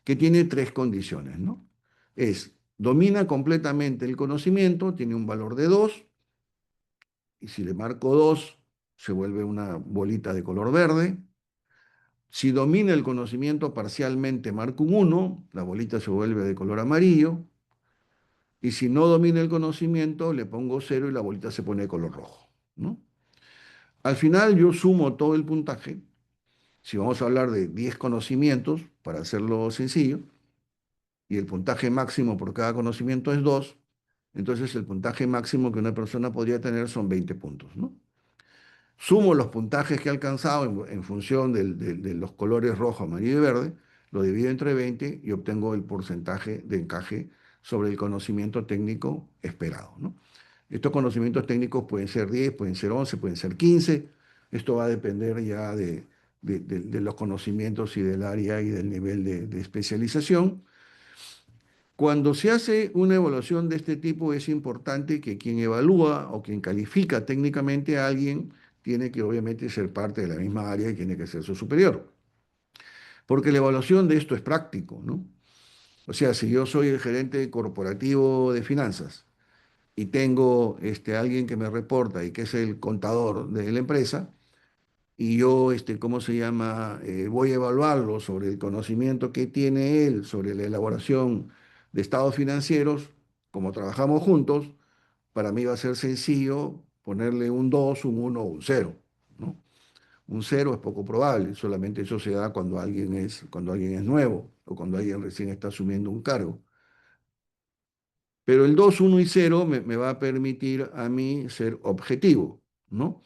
Que tiene tres condiciones, ¿no? Domina completamente el conocimiento, tiene un valor de 2, y si le marco 2 se vuelve una bolita de color verde. Si domina el conocimiento parcialmente, marco un 1, la bolita se vuelve de color amarillo. Y si no domina el conocimiento, le pongo 0 y la bolita se pone de color rojo, ¿no? Al final yo sumo todo el puntaje. Si vamos a hablar de 10 conocimientos, para hacerlo sencillo, y el puntaje máximo por cada conocimiento es 2, entonces el puntaje máximo que una persona podría tener son 20 puntos, ¿no? Sumo los puntajes que he alcanzado en función de los colores rojo, amarillo y verde, lo divido entre 20 y obtengo el porcentaje de encaje sobre el conocimiento técnico esperado, ¿no? Estos conocimientos técnicos pueden ser 10, pueden ser 11, pueden ser 15. Esto va a depender ya de los conocimientos y del área y del nivel de especialización. Cuando se hace una evaluación de este tipo, es importante que quien evalúa o quien califica técnicamente a alguien tiene que obviamente ser parte de la misma área y tiene que ser su superior. Porque la evaluación de esto es práctico, ¿no? O sea, si yo soy el gerente corporativo de finanzas y tengo alguien que me reporta y que es el contador de la empresa, y yo, ¿cómo se llama? Voy a evaluarlo sobre el conocimiento que tiene él sobre la elaboración de estados financieros, como trabajamos juntos, para mí va a ser sencillo ponerle un 2, un uno o un cero, ¿no? Un cero es poco probable, solamente eso se da cuando alguien es nuevo o cuando alguien recién está asumiendo un cargo. Pero el 2, uno y cero me va a permitir a mí ser objetivo, ¿no?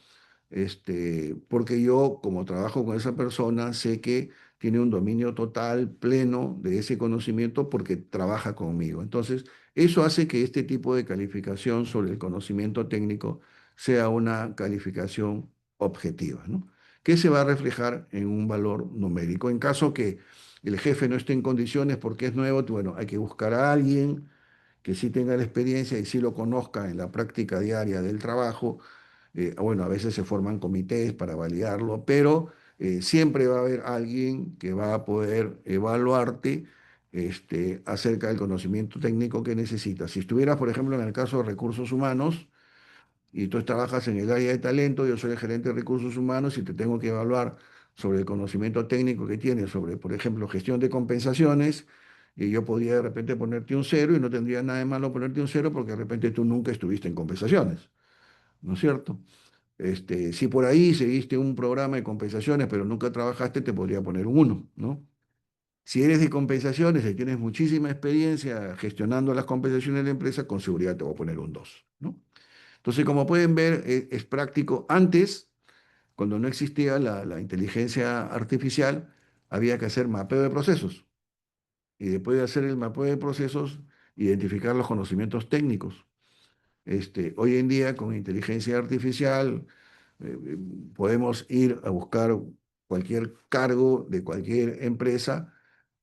Porque yo, como trabajo con esa persona, sé que tiene un dominio total, pleno de ese conocimiento porque trabaja conmigo. Entonces, eso hace que este tipo de calificación sobre el conocimiento técnico sea una calificación objetiva, ¿no? Que se va a reflejar en un valor numérico. En caso que el jefe no esté en condiciones porque es nuevo, bueno, hay que buscar a alguien que sí tenga la experiencia y sí lo conozca en la práctica diaria del trabajo. Bueno, a veces se forman comités para validarlo, pero siempre va a haber alguien que va a poder evaluarte acerca del conocimiento técnico que necesitas. Si estuvieras, por ejemplo, en el caso de recursos humanos, y tú trabajas en el área de talento, yo soy el gerente de recursos humanos y te tengo que evaluar sobre el conocimiento técnico que tienes sobre, por ejemplo, gestión de compensaciones, y yo podría de repente ponerte un cero y no tendría nada de malo ponerte un cero porque de repente tú nunca estuviste en compensaciones, ¿no es cierto? Si por ahí seguiste un programa de compensaciones pero nunca trabajaste, te podría poner un uno, ¿no? Si eres de compensaciones y tienes muchísima experiencia gestionando las compensaciones de la empresa, con seguridad te voy a poner un 2, ¿no? Entonces, como pueden ver, es práctico. Antes, cuando no existía la inteligencia artificial, había que hacer mapeo de procesos. Y después de hacer el mapeo de procesos, identificar los conocimientos técnicos. Hoy en día, con inteligencia artificial, eh, podemos ir a buscar cualquier cargo de cualquier empresa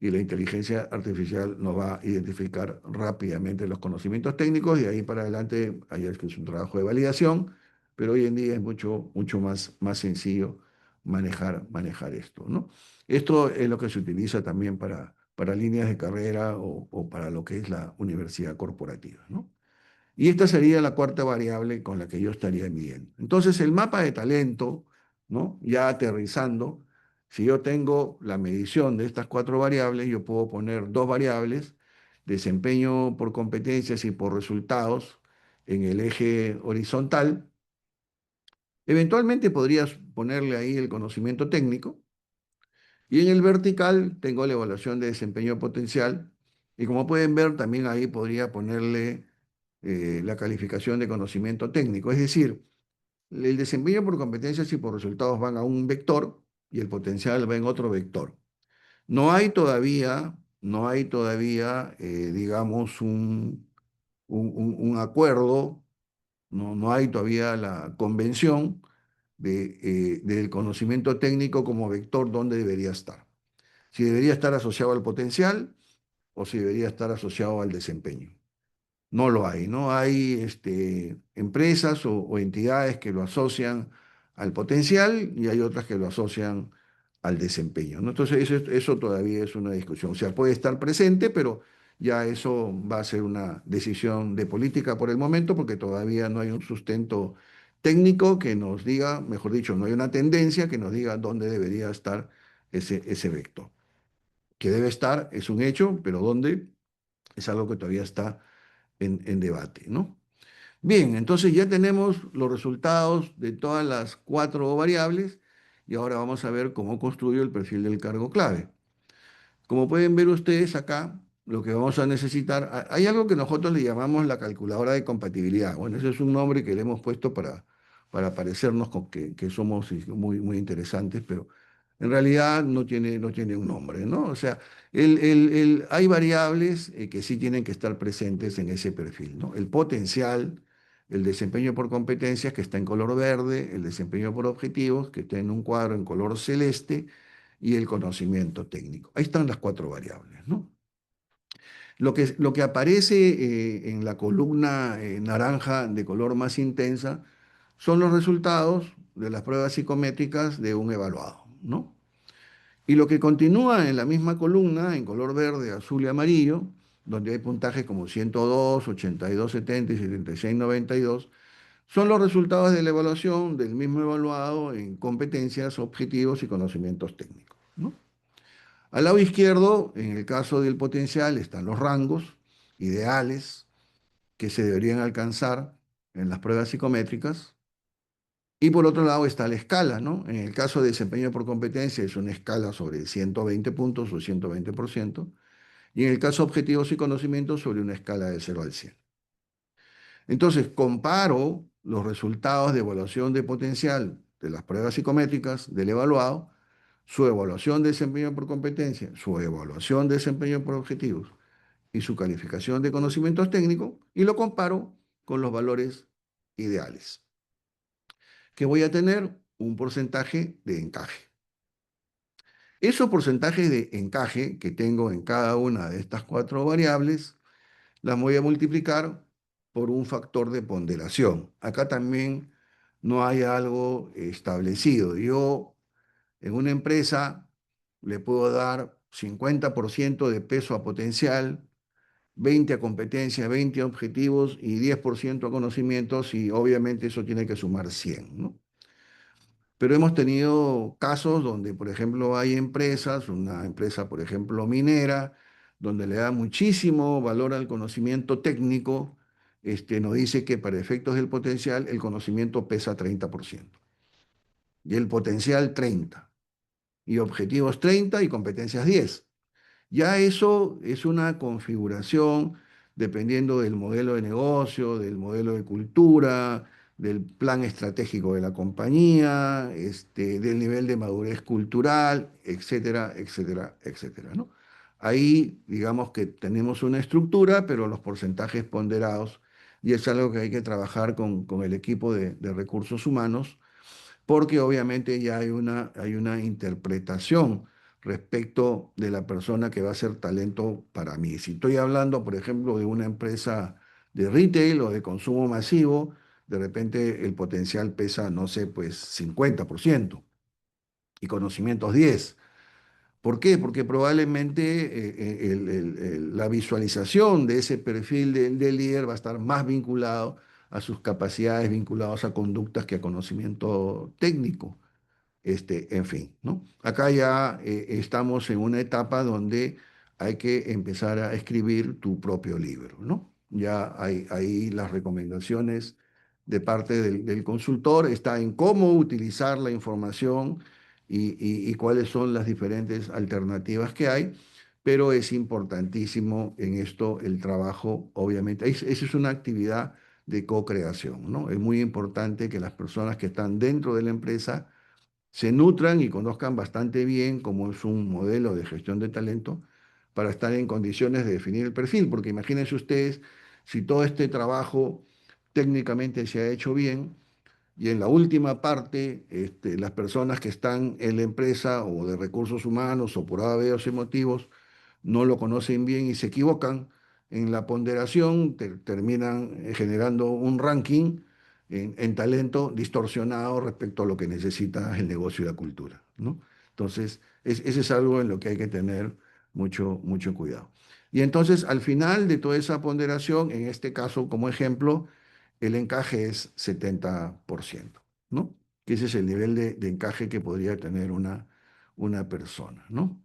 y la inteligencia artificial nos va a identificar rápidamente los conocimientos técnicos y ahí para adelante hay que es un trabajo de validación, pero hoy en día es mucho más sencillo manejar esto, ¿no? Esto es lo que se utiliza también para líneas de carrera o para lo que es la universidad corporativa, ¿no? Y esta sería la cuarta variable con la que yo estaría midiendo. Entonces, el mapa de talento, ¿no? Ya aterrizando, si yo tengo la medición de estas cuatro variables, yo puedo poner dos variables, desempeño por competencias y por resultados en el eje horizontal. Eventualmente podrías ponerle ahí el conocimiento técnico. Y en el vertical tengo la evaluación de desempeño potencial. Y como pueden ver, también ahí podría ponerle la calificación de conocimiento técnico. Es decir, el desempeño por competencias y por resultados van a un vector y el potencial va en otro vector. No hay todavía, digamos, un acuerdo, no hay todavía la convención del conocimiento técnico como vector donde debería estar. Si debería estar asociado al potencial o si debería estar asociado al desempeño. No lo hay, no hay empresas o entidades que lo asocian al potencial y hay otras que lo asocian al desempeño, ¿no? Entonces eso todavía es una discusión. O sea, puede estar presente, pero ya eso va a ser una decisión de política por el momento porque todavía no hay un sustento técnico que nos diga, mejor dicho, no hay una tendencia que nos diga dónde debería estar ese vector. Que debe estar es un hecho, pero dónde es algo que todavía está en debate, ¿no? Bien, entonces ya tenemos los resultados de todas las cuatro variables y ahora vamos a ver cómo construyo el perfil del cargo clave. Como pueden ver ustedes acá, lo que vamos a necesitar, hay algo que nosotros le llamamos la calculadora de compatibilidad. Bueno, ese es un nombre que le hemos puesto para parecernos con que somos muy interesantes, pero en realidad no tiene un nombre, ¿no? O sea, hay variables que sí tienen que estar presentes en ese perfil, ¿no? El potencial, el desempeño por competencias, que está en color verde, el desempeño por objetivos, que está en un cuadro en color celeste, y el conocimiento técnico. Ahí están las cuatro variables, ¿no? Lo que aparece en la columna naranja de color más intensa son los resultados de las pruebas psicométricas de un evaluado, ¿no? Y lo que continúa en la misma columna, en color verde, azul y amarillo, donde hay puntajes como 102, 82, 70 y 76, 92, son los resultados de la evaluación del mismo evaluado en competencias, objetivos y conocimientos técnicos, ¿no? Al lado izquierdo, en el caso del potencial, están los rangos ideales que se deberían alcanzar en las pruebas psicométricas. Y por otro lado está la escala, ¿no? En el caso de desempeño por competencia es una escala sobre 120 puntos o 120%, y en el caso de objetivos y conocimientos sobre una escala de 0 al 100. Entonces, comparo los resultados de evaluación de potencial de las pruebas psicométricas del evaluado, su evaluación de desempeño por competencia, su evaluación de desempeño por objetivos y su calificación de conocimientos técnicos, y lo comparo con los valores ideales, que voy a tener un porcentaje de encaje. Esos porcentajes de encaje que tengo en cada una de estas cuatro variables, las voy a multiplicar por un factor de ponderación. Acá también no hay algo establecido. Yo en una empresa le puedo dar 50% de peso a potencial, 20 a competencia, 20 a objetivos y 10% a conocimientos, y obviamente eso tiene que sumar 100, ¿no? Pero hemos tenido casos donde, por ejemplo, hay empresas, una empresa, por ejemplo, minera, donde le da muchísimo valor al conocimiento técnico, nos dice que para efectos del potencial el conocimiento pesa 30% y el potencial 30%, y objetivos 30% y competencias 10%. Ya eso es una configuración dependiendo del modelo de negocio, del modelo de cultura, del plan estratégico de la compañía, del nivel de madurez cultural, etcétera, etcétera, etcétera, ¿no? Ahí, digamos que tenemos una estructura, pero los porcentajes ponderados, y es algo que hay que trabajar con el equipo de recursos humanos, porque obviamente ya hay una interpretación respecto de la persona que va a ser talento para mí. Si estoy hablando, por ejemplo, de una empresa de retail o de consumo masivo, de repente el potencial pesa, no sé, pues 50% y conocimientos 10%. ¿Por qué? Porque probablemente la visualización de ese perfil de líder va a estar más vinculado a sus capacidades, vinculados a conductas que a conocimiento técnico. En fin, ¿no? Acá ya estamos en una etapa donde hay que empezar a escribir tu propio libro, ¿no? Ya hay ahí las recomendaciones de parte del consultor, está en cómo utilizar la información y cuáles son las diferentes alternativas que hay, pero es importantísimo en esto el trabajo, obviamente. Esa es una actividad de co-creación, ¿no? Es muy importante que las personas que están dentro de la empresa se nutran y conozcan bastante bien cómo es un modelo de gestión de talento para estar en condiciones de definir el perfil, porque imagínense ustedes si todo este trabajo técnicamente se ha hecho bien y en la última parte las personas que están en la empresa o de recursos humanos o por A, B o C motivos no lo conocen bien y se equivocan en la ponderación, terminan generando un ranking en talento distorsionado respecto a lo que necesita el negocio y la cultura, ¿no? Entonces, ese es algo en lo que hay que tener mucho, mucho cuidado. Y entonces, al final de toda esa ponderación, en este caso, como ejemplo, el encaje es 70%, ¿no? Que ese es el nivel de encaje que podría tener una persona, ¿no?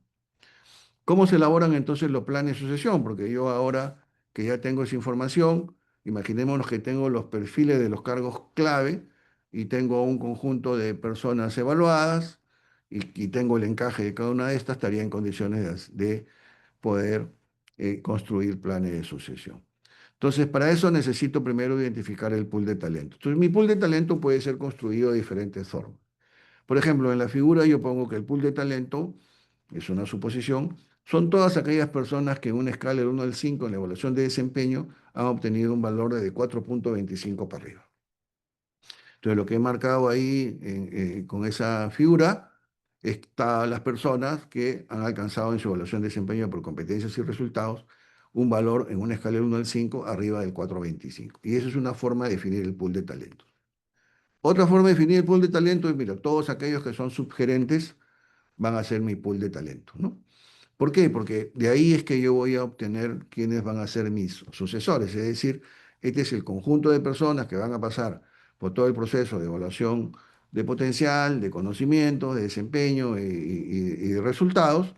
¿Cómo se elaboran entonces los planes de sucesión? Porque yo ahora que ya tengo esa información, imaginémonos que tengo los perfiles de los cargos clave y tengo un conjunto de personas evaluadas y tengo el encaje de cada una de estas, estaría en condiciones de poder construir planes de sucesión. Entonces, para eso necesito primero identificar el pool de talento. Entonces, mi pool de talento puede ser construido de diferentes formas. Por ejemplo, en la figura yo pongo que el pool de talento, es una suposición, son todas aquellas personas que en una escala del 1 al 5 en la evaluación de desempeño han obtenido un valor de 4,25 para arriba. Entonces, lo que he marcado ahí con esa figura está las personas que han alcanzado en su evaluación de desempeño por competencias y resultados un valor en una escala del 1 al 5 arriba del 4,25. Y eso es una forma de definir el pool de talentos. Otra forma de definir el pool de talento es, mira, todos aquellos que son subgerentes van a ser mi pool de talento, ¿no? ¿Por qué? Porque de ahí es que yo voy a obtener quiénes van a ser mis sucesores, es decir, este es el conjunto de personas que van a pasar por todo el proceso de evaluación de potencial, de conocimiento, de desempeño y de resultados,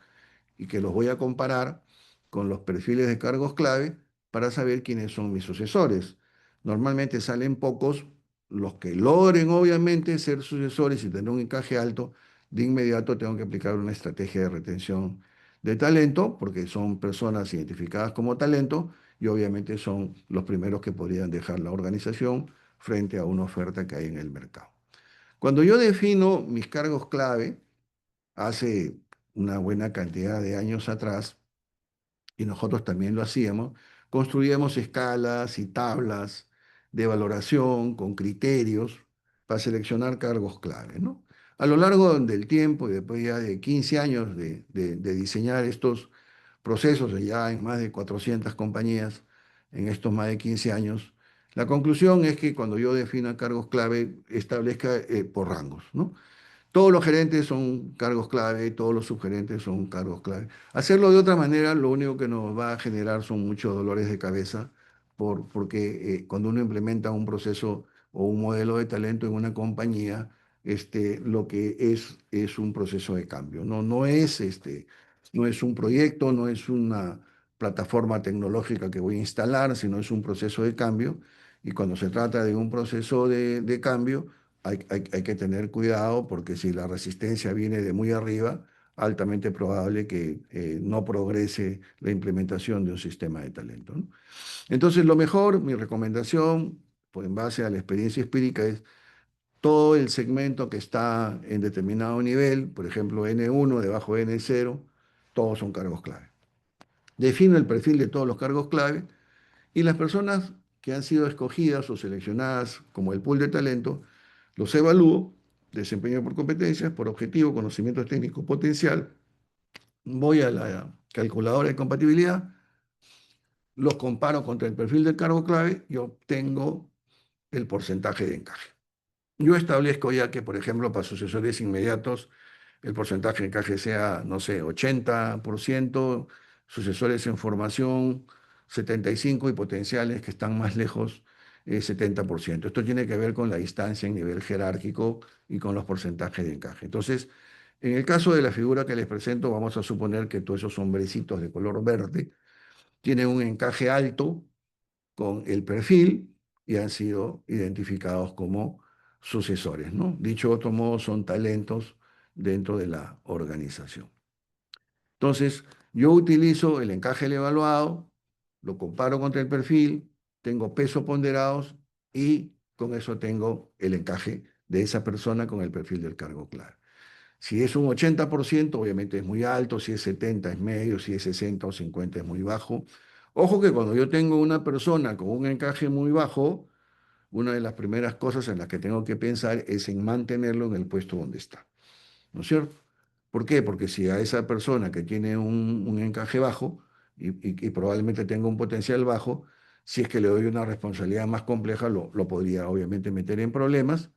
y que los voy a comparar con los perfiles de cargos clave para saber quiénes son mis sucesores. Normalmente salen pocos, los que logren obviamente ser sucesores y tener un encaje alto, de inmediato tengo que aplicar una estrategia de retención de talento, porque son personas identificadas como talento y obviamente son los primeros que podrían dejar la organización frente a una oferta que hay en el mercado. Cuando yo defino mis cargos clave, hace una buena cantidad de años atrás, y nosotros también lo hacíamos, construíamos escalas y tablas de valoración con criterios para seleccionar cargos clave, ¿no? A lo largo del tiempo y después ya de 15 años de diseñar estos procesos, ya en más de 400 compañías, en estos más de 15 años, la conclusión es que cuando yo defina cargos clave, establezca por rangos, ¿no? Todos los gerentes son cargos clave, todos los subgerentes son cargos clave. Hacerlo de otra manera, lo único que nos va a generar son muchos dolores de cabeza, porque cuando uno implementa un proceso o un modelo de talento en una compañía, lo que es un proceso de cambio. No es un proyecto, no es una plataforma tecnológica que voy a instalar, sino es un proceso de cambio. Y cuando se trata de un proceso de cambio, hay que tener cuidado porque si la resistencia viene de muy arriba, altamente probable que no progrese la implementación de un sistema de talento, ¿no? Entonces, lo mejor, mi recomendación, pues en base a la experiencia empírica, es todo el segmento que está en determinado nivel, por ejemplo, N1 debajo de N0, todos son cargos clave. Defino el perfil de todos los cargos clave y las personas que han sido escogidas o seleccionadas como el pool de talento, los evalúo, desempeño por competencias, por objetivo, conocimiento técnico potencial, voy a la calculadora de compatibilidad, los comparo contra el perfil del cargo clave y obtengo el porcentaje de encaje. Yo establezco ya que, por ejemplo, para sucesores inmediatos, el porcentaje de encaje sea, no sé, 80%, sucesores en formación 75% y potenciales que están más lejos 70%. Esto tiene que ver con la distancia en nivel jerárquico y con los porcentajes de encaje. Entonces, en el caso de la figura que les presento, vamos a suponer que todos esos hombrecitos de color verde tienen un encaje alto con el perfil y han sido identificados como sucesores, ¿no? Dicho de otro modo, son talentos dentro de la organización. Entonces, yo utilizo el encaje del evaluado, lo comparo contra el perfil, tengo pesos ponderados y con eso tengo el encaje de esa persona con el perfil del cargo clave. Si es un 80%, obviamente es muy alto, si es 70 es medio, si es 60 o 50 es muy bajo. Ojo que cuando yo tengo una persona con un encaje muy bajo, una de las primeras cosas en las que tengo que pensar es en mantenerlo en el puesto donde está, ¿no es cierto? ¿Por qué? Porque si a esa persona que tiene un encaje bajo y probablemente tenga un potencial bajo, si es que le doy una responsabilidad más compleja, lo podría obviamente meter en problemas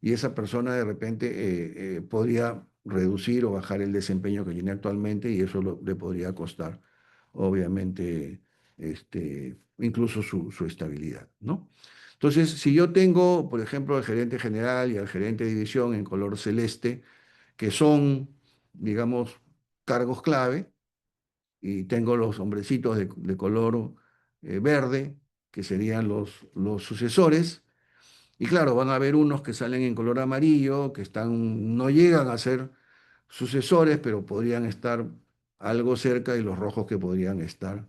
y esa persona de repente podría reducir o bajar el desempeño que tiene actualmente y eso le podría costar, obviamente, incluso su estabilidad, ¿no? Entonces, si yo tengo, por ejemplo, al gerente general y al gerente de división en color celeste, que son, digamos, cargos clave, y tengo los hombrecitos de color verde, que serían los sucesores, y claro, van a haber unos que salen en color amarillo, que están, no llegan a ser sucesores, pero podrían estar algo cerca, y los rojos que podrían estar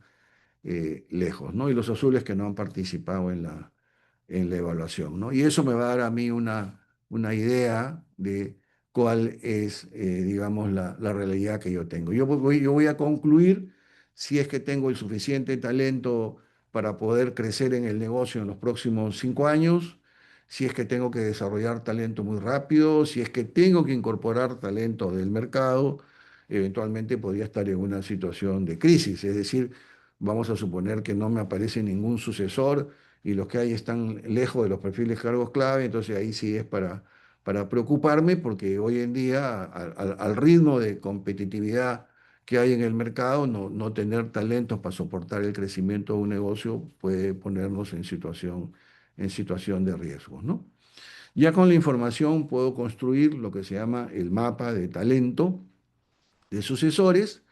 lejos, ¿no? Y los azules que no han participado en la evaluación, ¿no? Y eso me va a dar a mí una idea de cuál es, digamos, la realidad que yo tengo. Yo voy a concluir si es que tengo el suficiente talento para poder crecer en el negocio en los próximos 5 años, si es que tengo que desarrollar talento muy rápido, si es que tengo que incorporar talento del mercado, eventualmente podría estar en una situación de crisis. Es decir, vamos a suponer que no me aparece ningún sucesor y los que hay están lejos de los perfiles cargos clave, entonces ahí sí es para preocuparme porque hoy en día, al ritmo de competitividad que hay en el mercado, no tener talentos para soportar el crecimiento de un negocio puede ponernos en situación de riesgo, ¿no? Ya con la información puedo construir lo que se llama el mapa de talento de sucesores.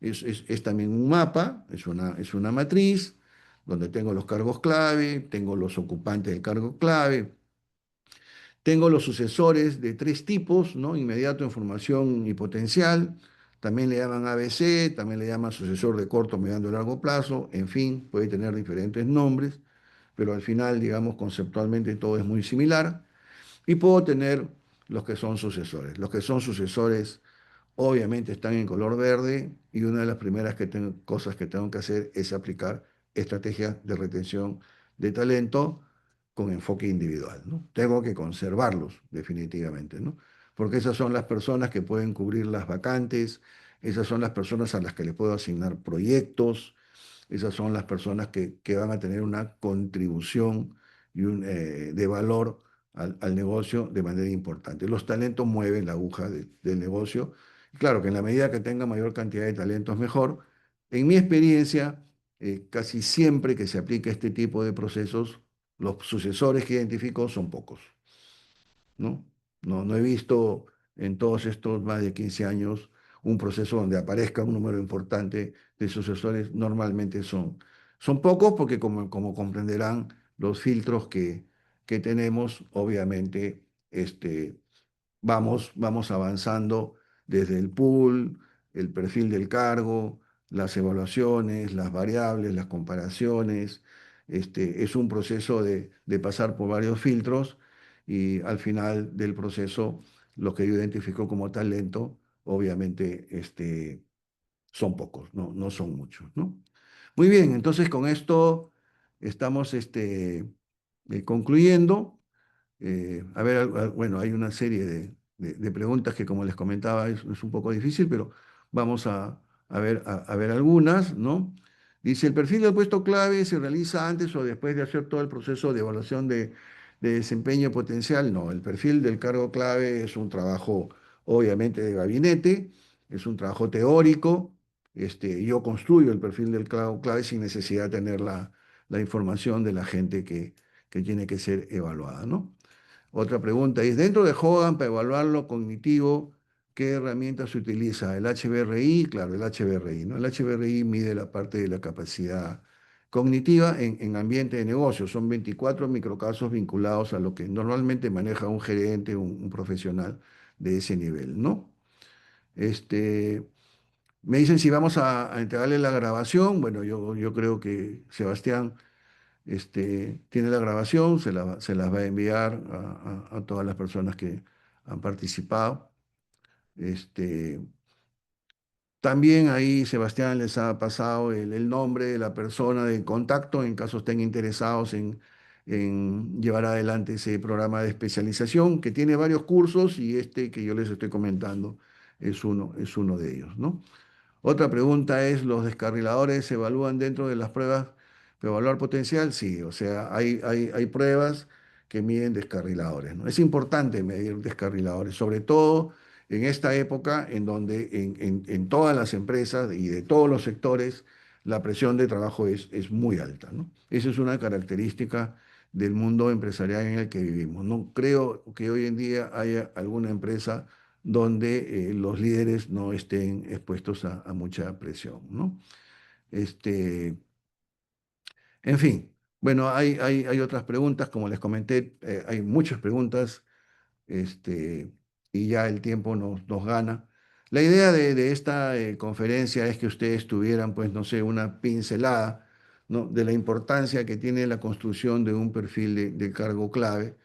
Es también un mapa, es una matriz donde tengo los cargos clave, tengo los ocupantes del cargo clave, tengo los sucesores de 3 tipos, ¿no? Inmediato, en formación y potencial. También le llaman ABC, también le llaman sucesor de corto, mediano y largo plazo. En fin, puede tener diferentes nombres, pero al final, digamos, conceptualmente todo es muy similar. Y puedo tener los que son sucesores. Los que son sucesores obviamente están en color verde y una de las primeras cosas que tengo que hacer es aplicar estrategias de retención de talento con enfoque individual, ¿no? Tengo que conservarlos definitivamente, ¿no? Porque esas son las personas que pueden cubrir las vacantes, esas son las personas a las que les puedo asignar proyectos, esas son las personas que van a tener una contribución de valor al negocio de manera importante. Los talentos mueven la aguja del negocio. Claro que en la medida que tenga mayor cantidad de talentos, mejor. En mi experiencia, casi siempre que se aplica este tipo de procesos, los sucesores que identifico son pocos, ¿no? No he visto en todos estos más de 15 años un proceso donde aparezca un número importante de sucesores. Normalmente son pocos porque, como comprenderán, los filtros que tenemos, obviamente, vamos avanzando desde el pool, el perfil del cargo, las evaluaciones, las variables, las comparaciones. Es un proceso de pasar por varios filtros y al final del proceso, lo que yo identifico como talento, obviamente, son pocos, no son muchos, ¿no? Muy bien, entonces con esto estamos concluyendo. A ver, bueno, hay una serie de preguntas que, como les comentaba, es un poco difícil, pero vamos a ver algunas, ¿no? Dice, ¿el perfil del puesto clave se realiza antes o después de hacer todo el proceso de evaluación de desempeño potencial? No, el perfil del cargo clave es un trabajo, obviamente, de gabinete, es un trabajo teórico. Yo construyo el perfil del cargo clave sin necesidad de tener la información de la gente que tiene que ser evaluada, ¿no? Otra pregunta es, dentro de Hogan, para evaluar lo cognitivo, ¿qué herramienta se utiliza? El HBRI, claro, el HBRI, ¿no? El HBRI mide la parte de la capacidad cognitiva en ambiente de negocio. Son 24 microcasos vinculados a lo que normalmente maneja un gerente, un profesional de ese nivel, ¿no? Este, Me dicen si vamos a entregarle la grabación. Bueno, yo creo que Sebastián tiene la grabación, se las va a enviar a todas las personas que han participado. Este, También ahí Sebastián les ha pasado el nombre de la persona de contacto en caso estén interesados en llevar adelante ese programa de especialización que tiene varios cursos y este que yo les estoy comentando es uno de ellos, ¿no? Otra pregunta es, ¿los descarriladores se evalúan dentro de las pruebas de evaluar potencial? Sí, o sea, hay pruebas que miden descarriladores, ¿no? Es importante medir descarriladores, sobre todo en esta época en donde en todas las empresas y de todos los sectores la presión de trabajo es muy alta, ¿no? Esa es una característica del mundo empresarial en el que vivimos. No creo que hoy en día haya alguna empresa donde los líderes no estén expuestos a mucha presión, ¿no? Este, en fin, bueno, hay otras preguntas, como les comenté, hay muchas preguntas, este, y ya el tiempo nos gana. La idea de esta conferencia es que ustedes tuvieran, pues, no sé, una pincelada, ¿no? De la importancia que tiene la construcción de un perfil de cargo clave,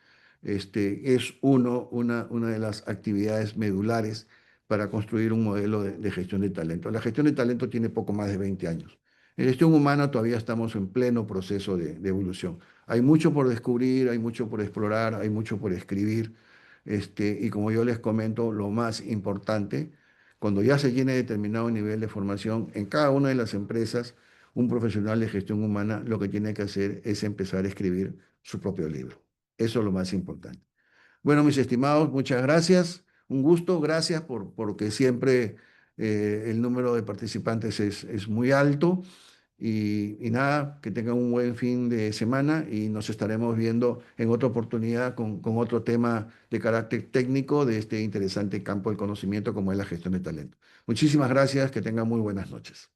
es una de las actividades medulares para construir un modelo de gestión de talento. La gestión de talento tiene poco más de 20 años. En gestión humana todavía estamos en pleno proceso de evolución. Hay mucho por descubrir, hay mucho por explorar, hay mucho por escribir. Y como yo les comento, lo más importante, cuando ya se llene determinado nivel de formación, en cada una de las empresas, un profesional de gestión humana lo que tiene que hacer es empezar a escribir su propio libro. Eso es lo más importante. Bueno, mis estimados, muchas gracias. Un gusto, gracias porque siempre el número de participantes es muy alto. Y nada, que tengan un buen fin de semana y nos estaremos viendo en otra oportunidad con otro tema de carácter técnico de este interesante campo del conocimiento como es la gestión de talento. Muchísimas gracias, que tengan muy buenas noches.